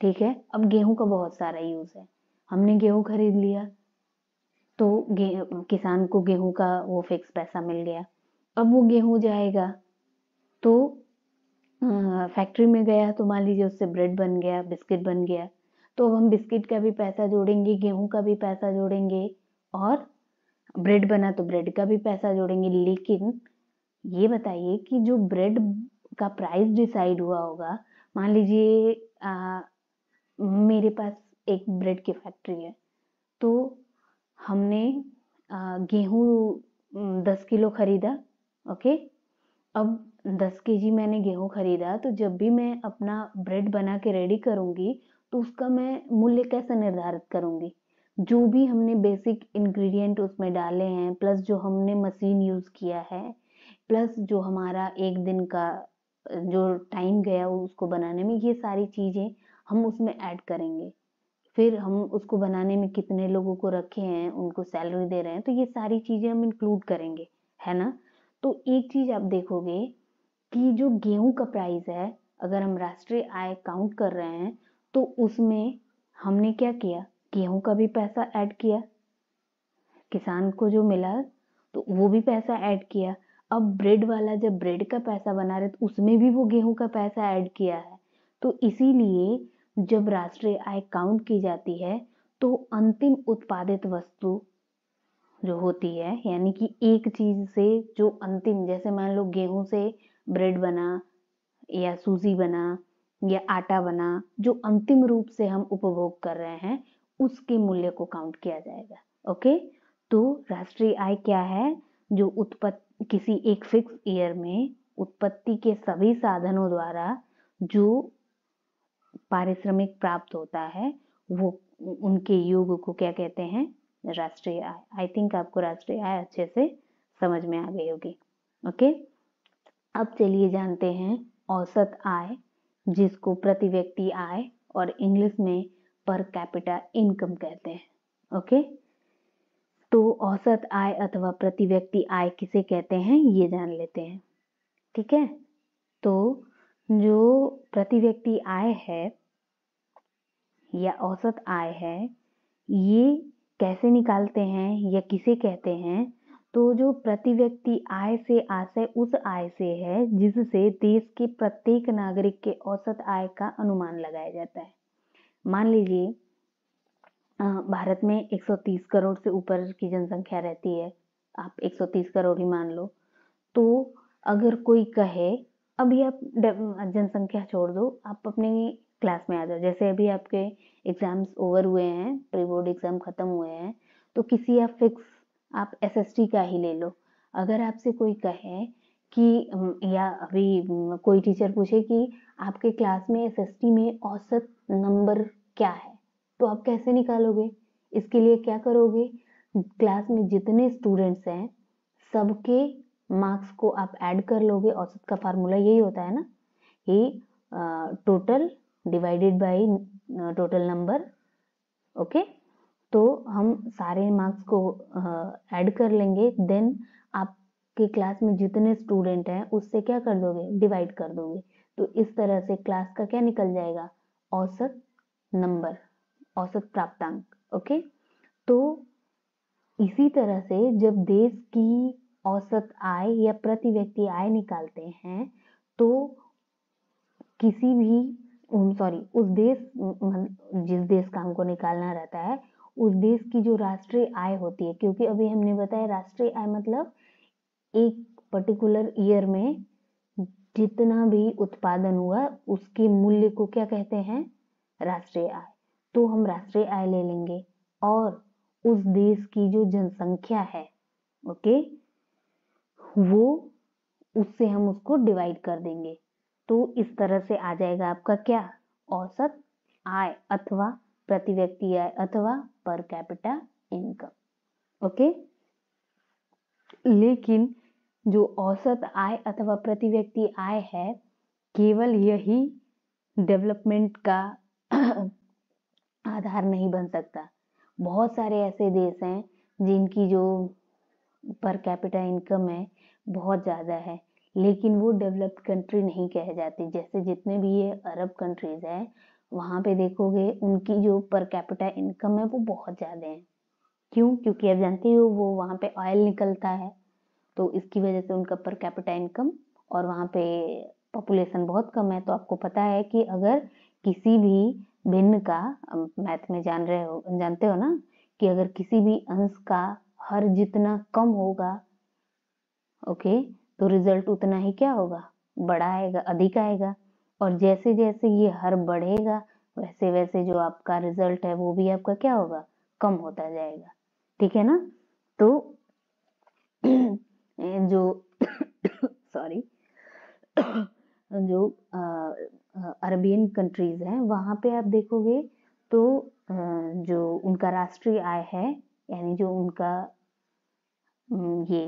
ठीक है, अब गेहूं का बहुत सारा यूज है, हमने गेहूं खरीद लिया तो किसान को गेहूं का वो फिक्स पैसा मिल गया। अब वो गेहूं जाएगा तो फैक्ट्री में गया तो मान लीजिए उससे ब्रेड बन गया, बिस्किट बन गया, तो अब हम बिस्किट का भी पैसा जोड़ेंगे, गेहूं का भी पैसा जोड़ेंगे और ब्रेड बना तो ब्रेड का भी पैसा जोड़ेंगे। लेकिन ये बताइए कि जो ब्रेड का प्राइस डिसाइड हुआ होगा, मान लीजिए मेरे पास एक ब्रेड की फैक्ट्री है, तो हमने गेहूं 10 किलो खरीदा, ओके। अब 10 केजी मैंने गेहूं खरीदा, तो जब भी मैं अपना ब्रेड बना के रेडी करूंगी तो उसका मैं मूल्य कैसे निर्धारित करूंगी? जो भी हमने बेसिक इंग्रेडिएंट उसमें डाले हैं, प्लस जो हमने मशीन यूज किया है, प्लस जो हमारा एक दिन का जो टाइम गया उसको बनाने में, ये सारी चीजें हम उसमें ऐड करेंगे। फिर हम उसको बनाने में कितने लोगों को रखे हैं, उनको सैलरी दे रहे हैं, तो ये सारी चीजें हम इंक्लूड करेंगे, है ना। तो एक चीज आप देखोगे कि जो गेहूं का प्राइस है, अगर हम राष्ट्रीय आय काउंट कर रहे हैं तो उसमें हमने क्या किया, गेहूं का भी पैसा ऐड किया, किसान को जो मिला तो वो भी पैसा ऐड किया। अब ब्रेड वाला जब ब्रेड का पैसा बना रहे तो उसमें भी वो गेहूं का पैसा ऐड किया है। तो इसीलिए जब राष्ट्रीय आय काउंट की जाती है तो अंतिम उत्पादित वस्तु जो होती है, यानी कि एक चीज से जो अंतिम, जैसे मान लो गेहूं से ब्रेड बना या सूजी बना या आटा बना, जो अंतिम रूप से हम उपभोग कर रहे हैं उसके मूल्य को काउंट किया जाएगा। ओके, तो राष्ट्रीय आय क्या है? जो उत्पत्ति किसी एक फिक्स ईयर में उत्पत्ति के सभी साधनों द्वारा जो पारिश्रमिक प्राप्त होता है वो उनके योग को क्या कहते हैं? राष्ट्रीय आय। आई थिंक आपको राष्ट्रीय आय अच्छे से समझ में आ गई होगी। ओके, अब चलिए जानते हैं औसत आय, जिसको प्रति व्यक्ति आय और इंग्लिश में पर कैपिटा इनकम कहते हैं। ओके, तो औसत आय अथवा प्रति व्यक्ति आय किसे कहते हैं ये जान लेते हैं, ठीक है। तो जो प्रति व्यक्ति आय है या औसत आय है, ये कैसे निकालते हैं या किसे कहते हैं? तो जो प्रति व्यक्ति आय से आशय उस आय से है जिससे देश के प्रत्येक नागरिक के औसत आय का अनुमान लगाया जाता है। मान लीजिए भारत में 130 करोड़ से ऊपर की जनसंख्या रहती है, आप 130 करोड़ ही मान लो, तो अगर कोई कहे, अभी आप जनसंख्या छोड़ दो, आप अपने क्लास में आ जाओ। जैसे अभी आपके एग्जाम्स ओवर हुए हैं, प्री बोर्ड एग्जाम खत्म हुए हैं, तो किसी आप फिक्स आप एसएसटी का ही ले लो। अगर आपसे कोई कहे कि या अभी कोई टीचर पूछे कि आपके क्लास में एसएसटी में औसत नंबर क्या है, तो आप कैसे निकालोगे? इसके लिए क्या करोगे? क्लास में जितने स्टूडेंट्स हैं सबके मार्क्स को आप ऐड कर लोगे। औसत का फार्मूला यही होता है ना कि total divided by total number. Okay, तो हम सारे मार्क्स को ऐड कर लेंगे, देन आपके क्लास में जितने स्टूडेंट हैं उससे क्या कर दोगे? डिवाइड कर दोगे। तो इस तरह से क्लास का क्या निकल जाएगा? औसत नंबर, औसत प्राप्तांक। ओके, तो इसी तरह से जब देश की औसत आय या प्रति व्यक्ति आय निकालते हैं, तो किसी भी उस देश, जिस देश का हमको निकालना रहता है, उस देश की जो राष्ट्रीय आय होती है, क्योंकि अभी हमने बताया राष्ट्रीय आय मतलब एक पर्टिकुलर ईयर में जितना भी उत्पादन हुआ उसके मूल्य को क्या कहते हैं? राष्ट्रीय आय। तो हम राष्ट्रीय आय ले लेंगे और उस देश की जो जनसंख्या है, ओके, वो उससे हम उसको डिवाइड कर देंगे। तो इस तरह से आ जाएगा आपका क्या? औसत आय अथवा प्रति व्यक्ति आय अथवा पर कैपिटा इनकम। ओके, लेकिन जो औसत आय अथवा प्रति व्यक्ति आय है, केवल यही डेवलपमेंट का आधार नहीं बन सकता। बहुत सारे ऐसे देश हैं जिनकी जो पर कैपिटा इनकम है बहुत ज़्यादा है, लेकिन वो डेवलप्ड कंट्री नहीं कहे जाती। जैसे जितने भी ये अरब कंट्रीज हैं, वहाँ पे देखोगे उनकी जो पर कैपिटा इनकम है वो बहुत ज़्यादा है। क्यों? क्योंकि आप जानते हो वो वहाँ पे ऑयल निकलता है, तो इसकी वजह से उनका पर कैपिटा इनकम, और वहाँ पे पॉपुलेशन बहुत कम है। तो आपको पता है कि अगर किसी भी भिन्न का, मैथ में जानते हो ना, कि अगर किसी भी अंश का हर जितना कम होगा, ओके, तो रिजल्ट उतना ही क्या होगा? बड़ा आएगा, अधिक आएगा। और जैसे जैसे ये हर बढ़ेगा वैसे वैसे जो आपका रिजल्ट है वो भी आपका क्या होगा? कम होता जाएगा। ठीक है ना? तो जो सॉरी जो अरबियन कंट्रीज हैं वहाँ पे आप देखोगे तो जो उनका राष्ट्रीय आय है, यानी जो उनका ये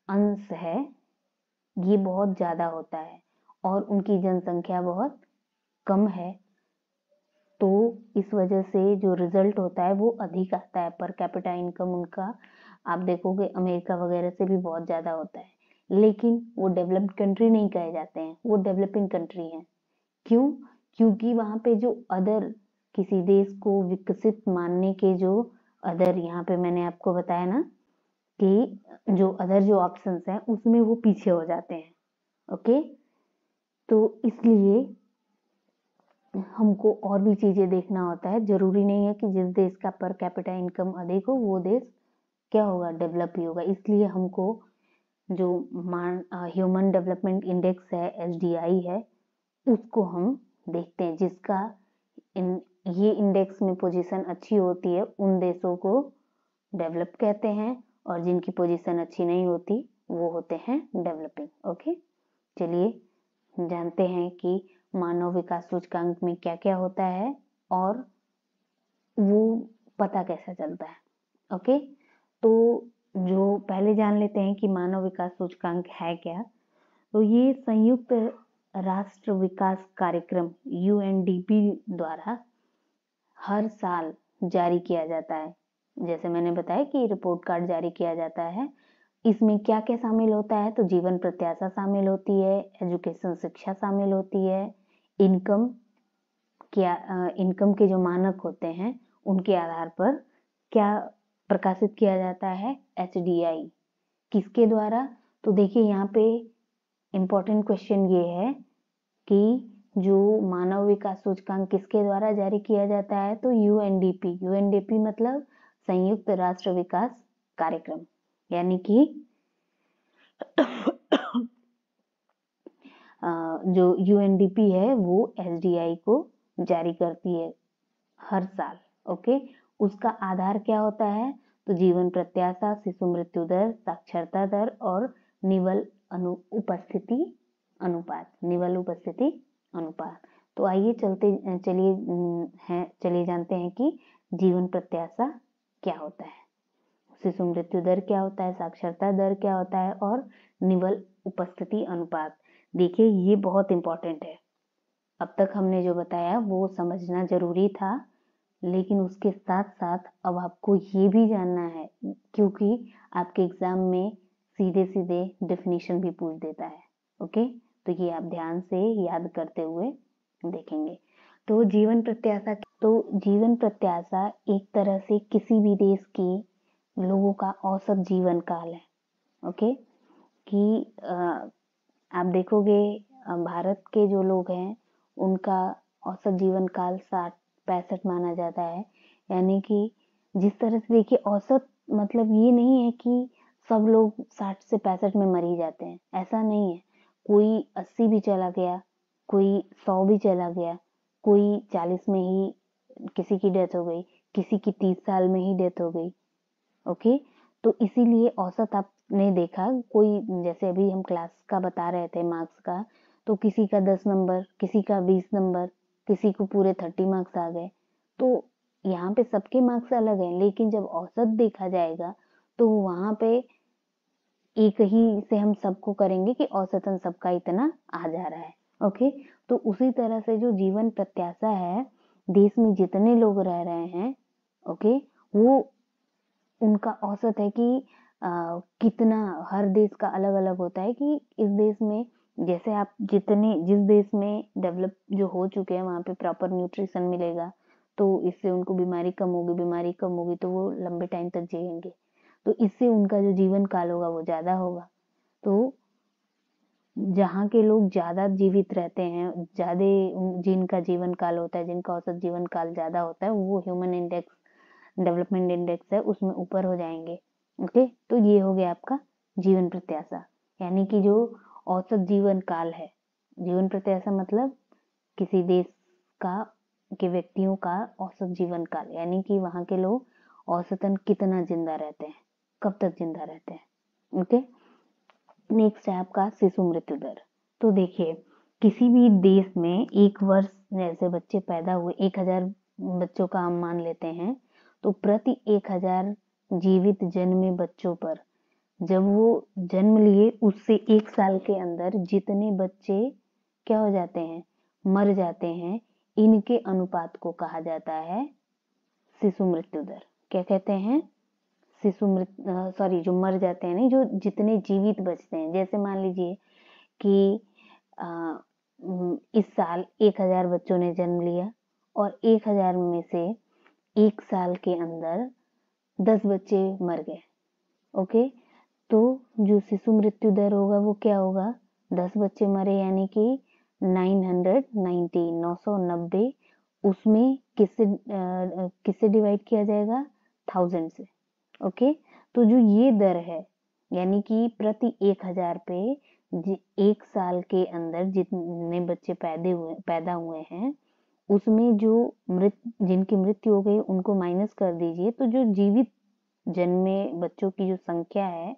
अंश है, ये बहुत ज़्यादा होता है और उनकी जनसंख्या बहुत कम है। तो इस वजह से जो रिजल्ट होता है वो अधिक आता है। पर कैपिटा इनकम उनका आप देखोगे अमेरिका वगैरह से भी बहुत ज़्यादा होता है, लेकिन वो डेवलप्ड कंट्री नहीं कहे जाते हैं, वो डेवलपिंग कंट्री हैं। क्यों? क्योंकि वहाँ पे जो अदर किसी देश को विकसित मानने के जो अदर, यहाँ पे मैंने आपको बताया ना कि जो अदर जो ऑप्शंस हैं उसमें वो पीछे हो जाते हैं। ओके, तो इसलिए हमको और भी चीजें देखना होता है। जरूरी नहीं है कि जिस देश का पर कैपिटा इनकम अधिक हो वो देश क्या होगा? डेवलप ही होगा। इसलिए हमको जो ह्यूमन डेवलपमेंट इंडेक्स है, एचडीआई है, उसको हम देखते हैं। जिसका ये इंडेक्स में पोजीशन अच्छी होती है उन देशों को डेवलप कहते हैं, और जिनकी पोजीशन अच्छी नहीं होती वो होते हैं डेवलपिंग। ओके, चलिए जानते हैं कि मानव विकास सूचकांक में क्या क्या होता है और वो पता कैसा चलता है। ओके, तो जो पहले जान लेते हैं कि मानव विकास सूचकांक है क्या। तो ये संयुक्त राष्ट्र विकास कार्यक्रम यूएनडीपी द्वारा हर साल जारी किया जाता है। जैसे मैंने बताया कि रिपोर्ट कार्ड जारी किया जाता है। इसमें क्या क्या शामिल होता है? तो जीवन प्रत्याशा शामिल होती है, एजुकेशन शिक्षा शामिल होती है, इनकम के जो मानक होते हैं उनके आधार पर क्या प्रकाशित किया जाता है? एचडीआई। किसके द्वारा? तो देखिए यहाँ पे इम्पोर्टेंट क्वेश्चन ये है कि जो मानव विकास सूचकांक किसके द्वारा जारी किया जाता है? तो यूएनडीपी। यूएनडीपी मतलब संयुक्त राष्ट्र विकास कार्यक्रम। यानी कि जो यूएनडीपी है वो एसडीआई को जारी करती है हर साल। ओके, उसका आधार क्या होता है? तो जीवन प्रत्याशा, शिशु मृत्यु दर, साक्षरता दर और निवल उपस्थिति अनुपात, निवल उपस्थिति अनुपात। तो आइए चलिए जानते हैं कि जीवन प्रत्याशा क्या होता है, शिशु मृत्यु दर क्या होता है, साक्षरता दर क्या होता है और निवल उपस्थिति अनुपात। देखिए ये बहुत इंपॉर्टेंट है। अब तक हमने जो बताया वो समझना जरूरी था, लेकिन उसके साथ साथ अब आपको ये भी जानना है, क्योंकि आपके एग्जाम में सीधे सीधे डेफिनेशन भी पूछ देता है। ओके, तो ये आप ध्यान से याद करते हुए देखेंगे। तो जीवन प्रत्याशा एक तरह से किसी भी देश के लोगों का औसत जीवन काल है। ओके, कि आप देखोगे भारत के जो लोग हैं उनका औसत जीवन काल 60-65 माना जाता है। यानी कि जिस तरह से देखिए, औसत मतलब ये नहीं है कि सब लोग 60 से 65 में मर ही जाते हैं, ऐसा नहीं है। कोई 80 भी चला गया, कोई 100 भी चला गया, कोई 40 में ही किसी की डेथ हो गई, किसी की 30 साल में ही डेथ हो गई। ओके, तो इसीलिए औसत आपने देखा, कोई जैसे अभी हम क्लास का बता रहे थे मार्क्स का, तो किसी का 10 नंबर, किसी का 20 नंबर, किसी को पूरे 30 मार्क्स आ गए। तो यहाँ पे सबके मार्क्स अलग हैं, लेकिन जब औसत देखा जाएगा तो वहां पे एक ही से हम सबको करेंगे कि औसतन सबका इतना आ जा रहा है। ओके, तो उसी तरह से जो जीवन प्रत्याशा है, देश में जितने लोग रह रहे हैं, ओके, वो उनका औसत है कि कितना, हर देश का अलग अलग होता है कि इस देश में जैसे आप जिस देश में डेवलप जो हो चुके हैं वहां पे प्रॉपर न्यूट्रिशन मिलेगा, तो इससे उनको बीमारी कम होगी तो वो लंबे टाइम तक जिएंगे, तो इससे उनका जो जीवन काल होगा वो ज्यादा होगा। तो जहाँ के लोग ज्यादा जीवित रहते हैं, ज्यादा जिनका जीवन काल होता है, जिनका औसत जीवन काल ज्यादा होता है, वो ह्यूमन इंडेक्स, डेवलपमेंट इंडेक्स है उसमें ऊपर हो जाएंगे। ओके, तो ये हो गया आपका जीवन प्रत्याशा, यानी कि जो औसत जीवन काल है। जीवन प्रत्याशा मतलब किसी देश का के व्यक्तियों का औसत जीवन काल, यानी कि वहां के लोग औसतन कितना जिंदा रहते हैं, कब तक जिंदा रहते हैं। ओके, नेक्स्ट है आपका शिशु मृत्यु दर। तो देखिए, किसी भी देश में एक वर्ष जैसे बच्चे पैदा हुए, 1000 बच्चों का हम मान लेते हैं, तो प्रति 1000 जीवित जन्मे बच्चों पर जब वो जन्म लिए उससे 1 साल के अंदर जितने बच्चे क्या हो जाते हैं, मर जाते हैं, इनके अनुपात को कहा जाता है शिशु मृत्यु दर। क्या कहते हैं? शिशु मृत्यु, सॉरी, जो मर जाते हैं नहीं, जो जितने जीवित बचते हैं। जैसे मान लीजिए कि इस साल 1000 बच्चों ने जन्म लिया और 1000 में से 1 साल के अंदर 10 बच्चे मर गए। ओके, तो जो शिशु मृत्यु दर होगा वो क्या होगा? 10 बच्चे मरे यानी कि 990, उसमें किससे डिवाइड किया जाएगा? 1000 से। ओके, तो जो ये दर है, यानी कि प्रति 1000 पे 1 साल के अंदर जितने बच्चे पैदा हुए हैं, उसमें जो जिनकी मृत्यु हो गई उनको माइनस कर दीजिए, तो जो जीवित जन्मे बच्चों की जो संख्या है,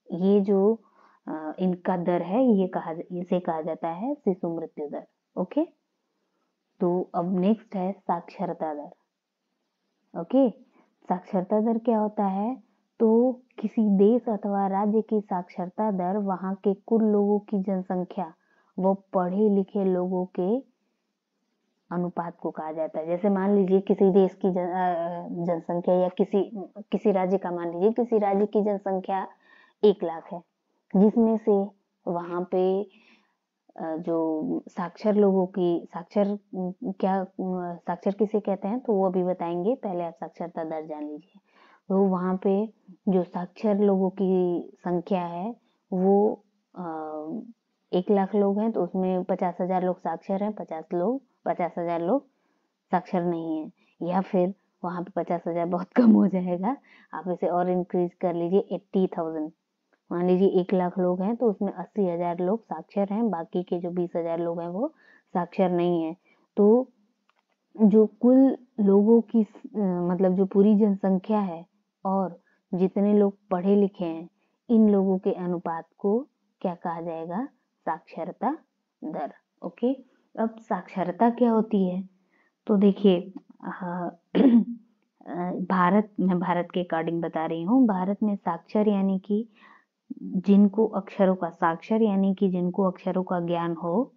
ये जो इनका दर है, इसे कहा जाता है शिशु मृत्यु दर। ओके, तो अब नेक्स्ट है साक्षरता दर। ओके, साक्षरता दर क्या होता है? तो किसी देश अथवा राज्य की साक्षरता दर वहां के कुल लोगों की जनसंख्या वो पढ़े लिखे लोगों के अनुपात को कहा जाता है। जैसे मान लीजिए किसी देश की जनसंख्या या किसी राज्य का, मान लीजिए किसी राज्य की जनसंख्या 1 लाख है, जिसमें से वहां पे जो साक्षर लोगों की, साक्षर किसे कहते हैं तो वो अभी बताएंगे, पहले आप साक्षरता दर जान लीजिए। तो वहां पे जो साक्षर लोगों की संख्या है वो 1 लाख लोग हैं, तो उसमें 50,000 लोग साक्षर हैं, 50,000 लोग साक्षर नहीं है। या फिर वहाँ पे 50,000 बहुत कम हो जाएगा, आप इसे और इंक्रीज कर लीजिए 80,000। मान लीजिए 1 लाख लोग हैं तो उसमें 80,000 लोग साक्षर हैं, बाकी के जो 20,000 लोग हैं वो साक्षर नहीं है। तो जो कुल लोगों की मतलब जो पूरी जनसंख्या है और जितने लोग पढ़े लिखे हैं, इन लोगों के अनुपात को क्या कहा जाएगा? साक्षरता दर। ओके, अब साक्षरता क्या होती है? तो देखिए मैं भारत के अकॉर्डिंग बता रही हूँ। भारत में साक्षर यानी कि जिनको अक्षरों का साक्षर यानी कि जिनको अक्षरों का ज्ञान हो,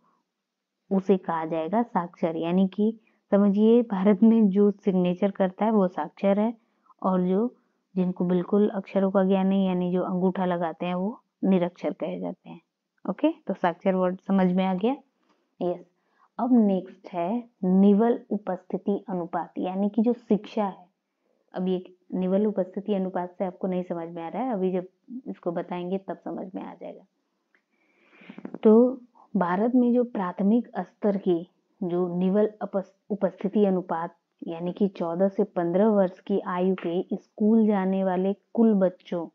उसे कहा जाएगा साक्षर। यानी कि समझिए भारत में जो सिग्नेचर करता है वो साक्षर है, और जो जिनको बिल्कुल अक्षरों का ज्ञान नहीं यानी जो अंगूठा लगाते हैं वो निरक्षर कहे जाते हैं। ओके, तो साक्षर वर्ड समझ में आ गया? यस। अब नेक्स्ट है निवल उपस्थिति अनुपात, यानी कि जो शिक्षा है। अब ये निवल उपस्थिति अनुपात से आपको नहीं समझ में आ रहा है, अभी जब इसको बताएंगे तब समझ में आ जाएगा। तो भारत में जो प्राथमिक स्तर की जो निवल उपस्थिति अनुपात यानी कि 14 से 15 वर्ष की आयु के स्कूल जाने वाले कुल बच्चों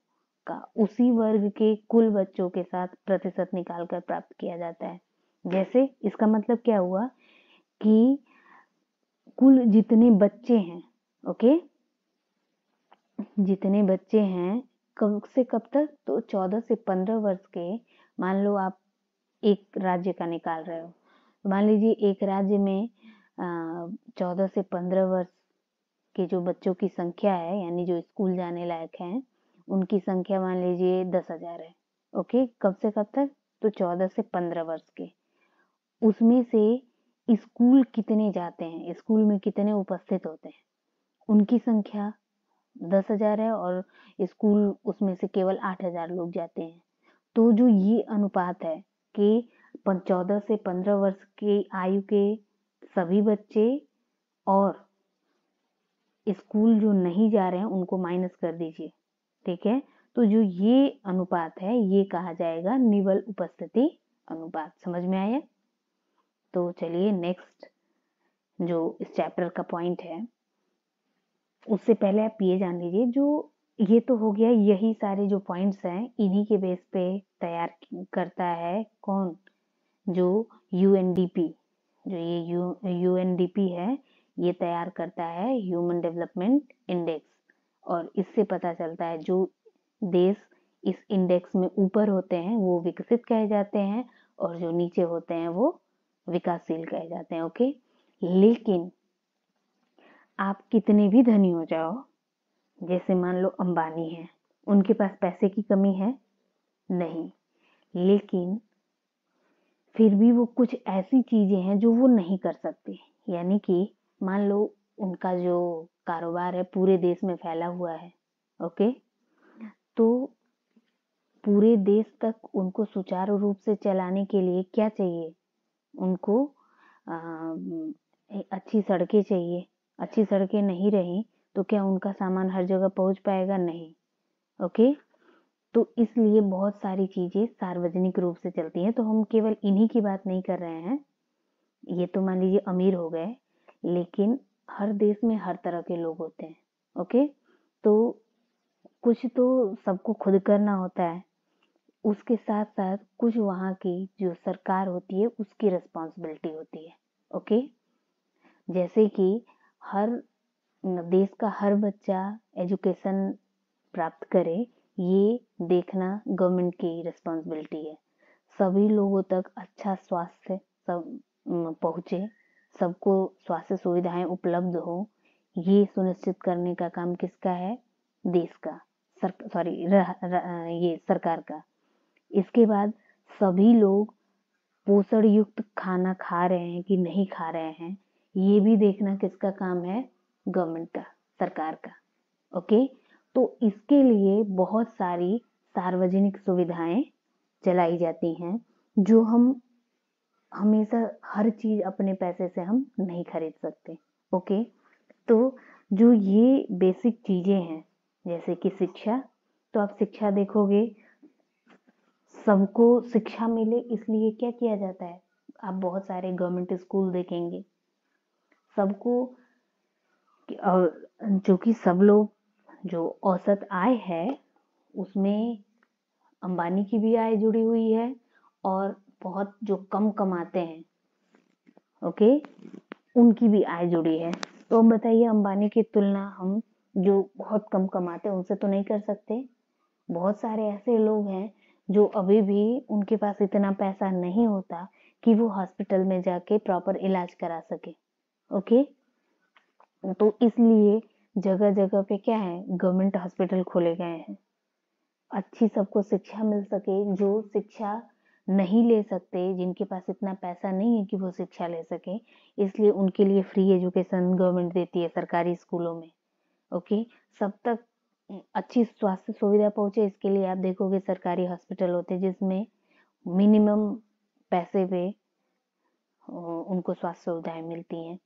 का उसी वर्ग के कुल बच्चों के साथ प्रतिशत निकालकर प्राप्त किया जाता है। जैसे इसका मतलब क्या हुआ कि कुल जितने बच्चे हैं, ओके, जितने बच्चे हैं कब से कब तक? तो 14 से 15 वर्ष के। मान लो आप एक राज्य का निकाल रहे हो, मान लीजिए एक राज्य में 14 से 15 वर्ष के जो बच्चों की संख्या है यानी जो स्कूल जाने लायक हैं, उनकी संख्या मान लीजिए 10,000 है। ओके, कब से कब तक? तो 14 से 15 वर्ष के। उसमें से स्कूल कितने जाते हैं, स्कूल में कितने उपस्थित होते हैं, उनकी संख्या 10,000 है और स्कूल उसमें से केवल 8,000 लोग जाते हैं। तो जो ये अनुपात है कि 14 से 15 वर्ष की आयु के सभी बच्चे और स्कूल जो नहीं जा रहे हैं उनको माइनस कर दीजिए, ठीक है? तो जो ये अनुपात है ये कहा जाएगा निवल उपस्थिति अनुपात। समझ में आया? तो चलिए नेक्स्ट जो इस चैप्टर का पॉइंट है, उससे पहले आप ये जान लीजिए, जो ये तो हो गया, यही सारे जो पॉइंट्स हैं इन्हीं के बेस पे तैयार करता है कौन? जो यूएनडीपी, जो ये यूएनडीपी है ये तैयार करता है ह्यूमन डेवलपमेंट इंडेक्स, और इससे पता चलता है जो देश इस इंडेक्स में ऊपर होते हैं वो विकसित कहे जाते हैं और जो नीचे होते हैं वो विकासशील कहे जाते हैं। ओके, लेकिन आप कितने भी धनी हो जाओ, जैसे मान लो अंबानी है, उनके पास पैसे की कमी है नहीं, लेकिन फिर भी वो कुछ ऐसी चीजें हैं जो वो नहीं कर सकते। यानी कि मान लो उनका जो कारोबार है पूरे देश में फैला हुआ है, ओके, तो पूरे देश तक उनको सुचारू रूप से चलाने के लिए क्या चाहिए? उनको अच्छी सड़कें चाहिए। अच्छी सड़कें नहीं रही तो क्या उनका सामान हर जगह पहुंच पाएगा? नहीं। ओके, तो इसलिए बहुत सारी चीजें सार्वजनिक रूप से चलती हैं। तो हम केवल इन्हीं की बात नहीं कर रहे हैं, ये तो मान लीजिए अमीर हो गए, लेकिन हर देश में हर तरह के लोग होते हैं। ओके, तो कुछ तो सबको खुद करना होता है, उसके साथ साथ कुछ वहाँ की जो सरकार होती है उसकी रिस्पॉन्सिबिलिटी होती है। ओके, जैसे कि हर देश का हर बच्चा एजुकेशन प्राप्त करे, ये देखना गवर्नमेंट की रिस्पॉन्सिबिलिटी है। सभी लोगों तक अच्छा स्वास्थ्य सब पहुँचे, सबको स्वास्थ्य सुविधाएं उपलब्ध हो, ये सुनिश्चित करने का काम किसका है? देश का, ये सरकार का। इसके बाद सभी लोग पोषण युक्त खाना खा रहे हैं कि नहीं खा रहे हैं, ये भी देखना किसका काम है? गवर्नमेंट का, सरकार का। ओके, तो इसके लिए बहुत सारी सार्वजनिक सुविधाएं चलाई जाती हैं जो हम हमेशा हर चीज अपने पैसे से हम नहीं खरीद सकते। ओके, तो जो ये बेसिक चीजें हैं जैसे कि शिक्षा, तो आप शिक्षा देखोगे, सबको शिक्षा मिले इसलिए क्या किया जाता है? आप बहुत सारे गवर्नमेंट स्कूल देखेंगे, सबको जो कि सब लोग, जो औसत आय है उसमें अंबानी की भी आय जुड़ी हुई है और बहुत जो कम कमाते हैं, ओके, उनकी भी आय जुड़ी है। तो अब बताइए, अंबानी की तुलना हम जो बहुत कम कमाते हैं उनसे तो नहीं कर सकते। बहुत सारे ऐसे लोग हैं जो अभी भी उनके पास इतना पैसा नहीं होता कि वो हॉस्पिटल में जाके प्रॉपर इलाज करा सके, ओके। तो इसलिए जगह जगह पे क्या है, गवर्नमेंट हॉस्पिटल खोले गए हैं, अच्छी सबको शिक्षा मिल सके। जो शिक्षा नहीं ले सकते, जिनके पास इतना पैसा नहीं है कि वो शिक्षा ले सके, इसलिए उनके लिए फ्री एजुकेशन गवर्नमेंट देती है सरकारी स्कूलों में, ओके। सब तक अच्छी स्वास्थ्य सुविधा पहुंचे, इसके लिए आप देखोगे सरकारी हॉस्पिटल होते हैं जिसमें मिनिमम पैसे पे उनको स्वास्थ्य सुविधाएं मिलती हैं।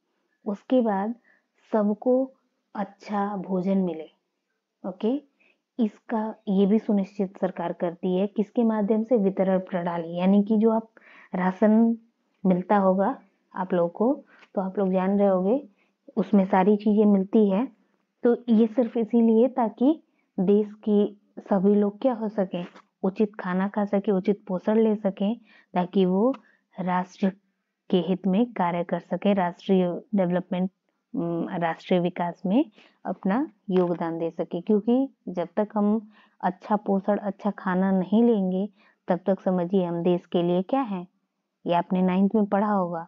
उसके बाद सबको अच्छा भोजन मिले, ओके। इसका ये भी सुनिश्चित सरकार करती है, किसके माध्यम से, वितरण प्रणाली, यानी कि जो आप राशन मिलता होगा आप लोग को, तो आप लोग जान रहे होंगे उसमें सारी चीजें मिलती है। तो ये सिर्फ इसीलिए ताकि देश की सभी लोग क्या हो सके, उचित खाना खा सके, उचित पोषण ले सके, ताकि वो राष्ट्र के हित में कार्य कर सके, राष्ट्रीय डेवलपमेंट, राष्ट्रीय विकास में अपना योगदान दे सके। क्योंकि जब तक हम अच्छा पोषण, अच्छा खाना नहीं लेंगे, तब तक समझिए हम देश के लिए क्या है। ये आपने 9th में पढ़ा होगा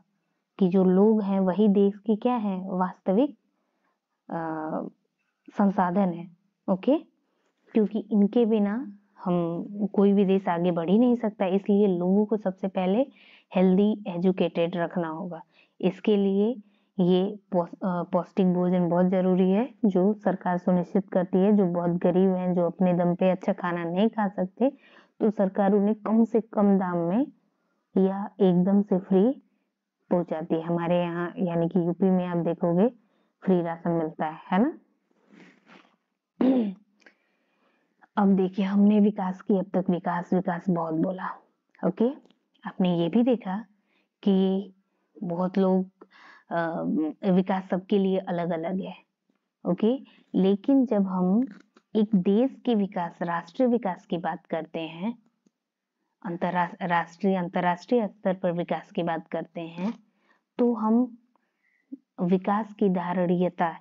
कि जो लोग हैं वही देश की क्या है, वास्तविक संसाधन है, ओके। क्योंकि इनके बिना हम कोई भी देश आगे बढ़ ही नहीं सकता। इसलिए लोगों को सबसे पहले हेल्दी एजुकेटेड रखना होगा। इसके लिए ये पौष्टिक भोजन बहुत जरूरी है, जो सरकार सुनिश्चित करती है। जो बहुत गरीब हैं, जो अपने दम पे अच्छा खाना नहीं खा सकते, तो सरकार उन्हें कम से कम दाम में या एकदम से फ्री पहुंचाती है। हमारे यहाँ यानी कि यूपी में आप देखोगे फ्री राशन मिलता है ना। अब देखिए, हमने विकास की, अब तक विकास विकास बहुत बोला, ओके। आपने ये भी देखा कि बहुत लोग विकास सबके लिए अलग अलग है, ओके। लेकिन जब हम एक देश के विकास, राष्ट्रीय विकास की बात करते हैं, अंतरराष्ट्रीय स्तर पर विकास की बात करते हैं, तो हम विकास की धारणीयता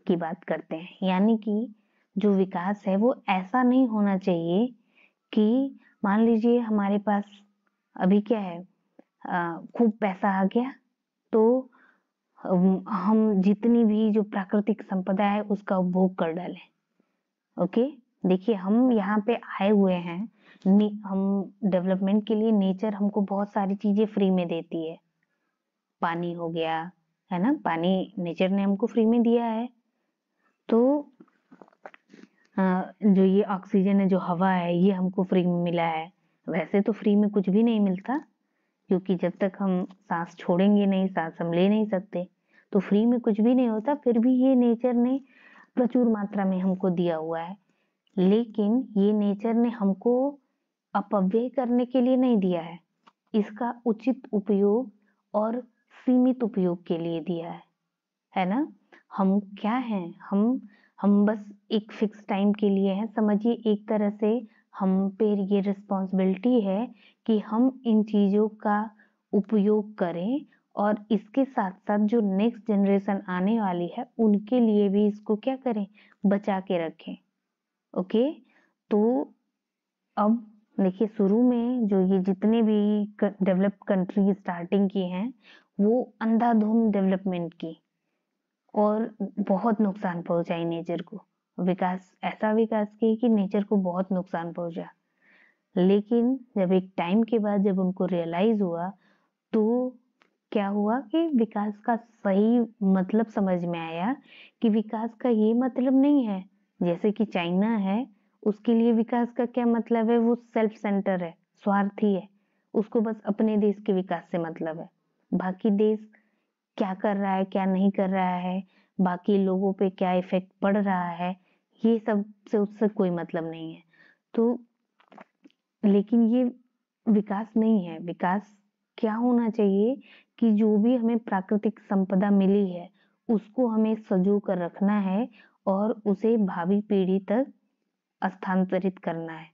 की बात करते हैं। यानी कि जो विकास है वो ऐसा नहीं होना चाहिए कि मान लीजिए हमारे पास अभी क्या है, खूब पैसा आ गया तो हम जितनी भी जो प्राकृतिक संपदा है उसका उपभोग कर डालें, ओके। देखिए, हम यहाँ पे आए हुए हैं, हम डेवलपमेंट के लिए, नेचर हमको बहुत सारी चीजें फ्री में देती है। पानी हो गया, है ना, पानी नेचर ने हमको फ्री में दिया है। तो जो ये ऑक्सीजन है, जो हवा है, ये हमको फ्री में मिला है। वैसे तो फ्री में कुछ भी नहीं मिलता, क्योंकि जब तक हम सांस छोड़ेंगे नहीं, सांस हम ले नहीं सकते, तो फ्री में कुछ भी नहीं होता। फिर भी ये नेचर ने प्रचुर मात्रा में हमको दिया हुआ है। लेकिन ये नेचर ने हमको अपव्यय करने के लिए नहीं दिया है, इसका उचित उपयोग और सीमित उपयोग के लिए दिया है ना। हम क्या हैं, हम बस एक फिक्स टाइम के लिए हैं। समझिए, एक तरह से हम पे ये रिस्पॉन्सिबिलिटी है कि हम इन चीजों का उपयोग करें, और इसके साथ साथ जो नेक्स्ट जनरेशन आने वाली है उनके लिए भी इसको क्या करें, बचा के रखें, ओके। तो अब देखिए, शुरू में जो ये जितने भी डेवलप्ड कंट्री स्टार्टिंग की हैं, वो अंधाधुंध डेवलपमेंट की और बहुत नुकसान पहुंचाई नेचर को। विकास, ऐसा विकास की कि नेचर को बहुत नुकसान पहुंचा। लेकिन जब एक टाइम के बाद जब उनको रियलाइज हुआ, तो क्या हुआ कि विकास का सही मतलब समझ में आया कि विकास का ये मतलब नहीं है, जैसे कि चाइना है, उसके लिए विकास का क्या मतलब है, वो सेल्फ सेंटर है, स्वार्थी है, उसको बस अपने देश के विकास से मतलब है। बाकी देश क्या कर रहा है, क्या नहीं कर रहा है, बाकी लोगों पे क्या इफेक्ट पड़ रहा है, ये सब से उससे कोई मतलब नहीं है। तो लेकिन ये विकास नहीं है। विकास क्या होना चाहिए कि जो भी हमें प्राकृतिक संपदा मिली है उसको हमें सजो कर रखना है और उसे भावी पीढ़ी तक स्थानांतरित करना है।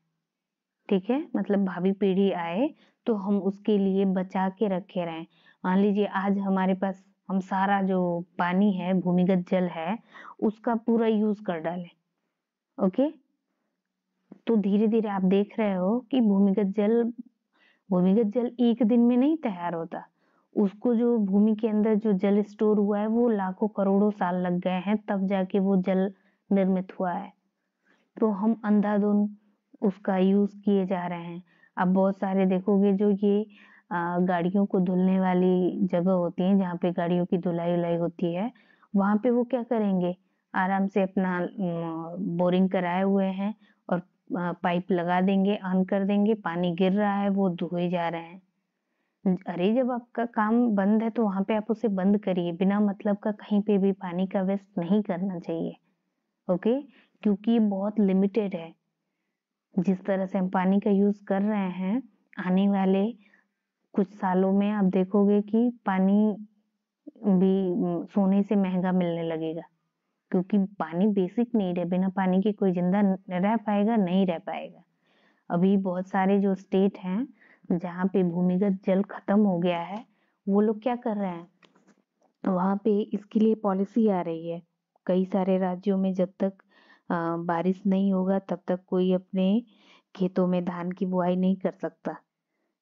ठीक है, मतलब भावी पीढ़ी आए तो हम उसके लिए बचा के रखे रहें। मान लीजिए आज हमारे पास हम सारा जो पानी है, भूमिगत जल है, उसका पूरा यूज कर डालें। ओके, तो धीरे धीरे आप देख रहे हो कि भूमिगत जल एक दिन में नहीं तैयार होता। उसको जो भूमि के अंदर जो जल स्टोर हुआ है वो लाखों करोड़ों साल लग गए हैं, तब जाके वो जल निर्मित हुआ है। तो हम अंधाधुंध उसका यूज किए जा रहे हैं। अब बहुत सारे देखोगे जो ये गाड़ियों को धुलने वाली जगह होती है, जहाँ पे गाड़ियों की धुलाई उलाई होती है, वहां पे वो क्या करेंगे, आराम से अपना बोरिंग कराए हुए हैं और पाइप लगा देंगे, ऑन कर देंगे, पानी गिर रहा है, वो धोए जा रहे हैं। अरे जब आपका काम बंद है तो वहां पे आप उसे बंद करिए, बिना मतलब का कहीं पे भी पानी का वेस्ट नहीं करना चाहिए। ओके, क्योंकि ये बहुत लिमिटेड है। जिस तरह से हम पानी का यूज कर रहे हैं, आने वाले कुछ सालों में आप देखोगे कि पानी भी सोने से महंगा मिलने लगेगा, क्योंकि पानी बेसिक नीड है, बिना पानी के कोई जिंदा रह पाएगा, नहीं रह पाएगा। अभी बहुत सारे जो स्टेट हैं जहाँ पे भूमिगत जल खत्म हो गया है, वो लोग क्या कर रहे हैं, वहां पे इसके लिए पॉलिसी आ रही है कई सारे राज्यों में, जब तक बारिश नहीं होगा तब तक कोई अपने खेतों में धान की बुआई नहीं कर सकता।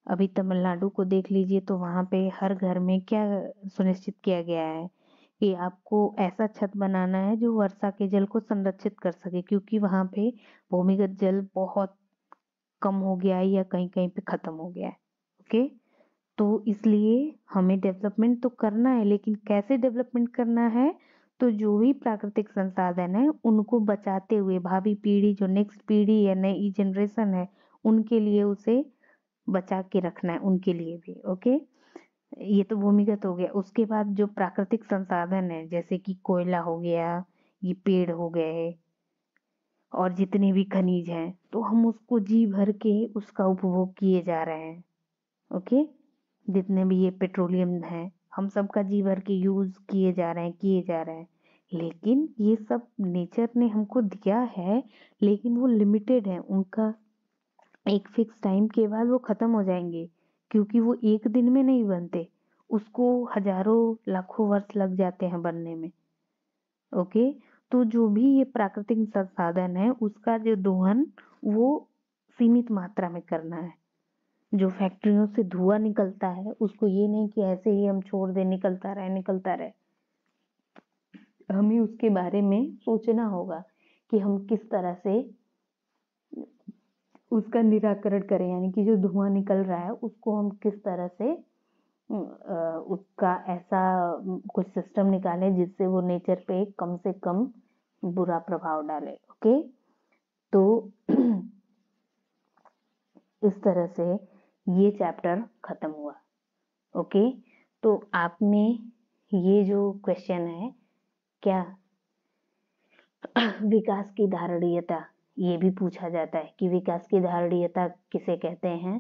अभी तमिलनाडु को देख लीजिए, तो वहां पे हर घर में क्या सुनिश्चित किया गया है कि आपको ऐसा छत बनाना है जो वर्षा के जल को संरक्षित कर सके, क्योंकि वहां पे भूमिगत जल बहुत कम हो गया है या कहीं कहीं पे खत्म हो गया है। ओके, तो इसलिए हमें डेवलपमेंट तो करना है, लेकिन कैसे डेवलपमेंट करना है, तो जो भी प्राकृतिक संसाधन है उनको बचाते हुए भावी पीढ़ी, जो नेक्स्ट पीढ़ी है, नई जनरेशन है, उनके लिए उसे बचा के रखना है, उनके लिए भी। ओके, ये तो भूमिगत हो गया। उसके बाद जो प्राकृतिक संसाधन है, जैसे कि कोयला हो गया, ये पेड़ हो गए, और जितने भी खनिज हैं, तो हम उसको जी भर के उसका उपभोग किए जा रहे हैं। ओके, जितने भी ये पेट्रोलियम है, हम सबका जी भर के यूज किए जा रहे हैं, किए जा रहे हैं। लेकिन ये सब नेचर ने हमको दिया है, लेकिन वो लिमिटेड है, उनका एक फिक्स टाइम के बाद वो खत्म हो जाएंगे, क्योंकि वो एक दिन में नहीं बनते, उसको हजारों लाखों वर्ष लग जाते हैं बनने में। ओके, तो जो भी ये प्राकृतिक संसाधन है उसका जो दोहन वो सीमित मात्रा में करना है। जो फैक्ट्रियों से धुआं निकलता है उसको ये नहीं कि ऐसे ही हम छोड़ दें, निकलता रहे निकलता रहे। हमें उसके बारे में सोचना होगा कि हम किस तरह से उसका निराकरण करें, यानी कि जो धुआं निकल रहा है उसको हम किस तरह से उसका ऐसा कुछ सिस्टम निकालें जिससे वो नेचर पे कम से कम बुरा प्रभाव डाले। ओके, तो इस तरह से ये चैप्टर खत्म हुआ। ओके, तो आप में ये जो क्वेश्चन है, क्या विकास की धारणीयता, ये भी पूछा जाता है कि विकास की धारणीयता किसे कहते हैं।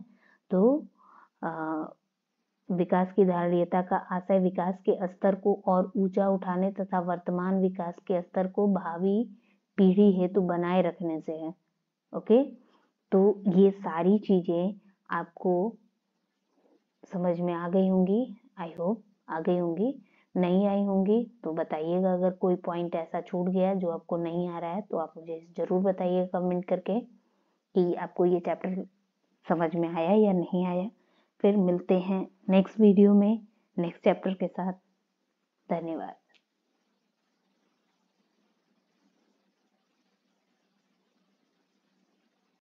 तो विकास की धारणीयता का आशय विकास के स्तर को और ऊंचा उठाने तथा वर्तमान विकास के स्तर को भावी पीढ़ी हेतु बनाए रखने से है। ओके, तो ये सारी चीजें आपको समझ में आ गई होंगी, आई होप आ गई होंगी। नहीं आई होंगी तो बताइएगा, अगर कोई पॉइंट ऐसा छूट गया जो आपको नहीं आ रहा है तो आप मुझे जरूर बताइएगा कमेंट करके कि आपको ये चैप्टर समझ में आया या नहीं आया। फिर मिलते हैं नेक्स्ट वीडियो में नेक्स्ट चैप्टर के साथ। धन्यवाद।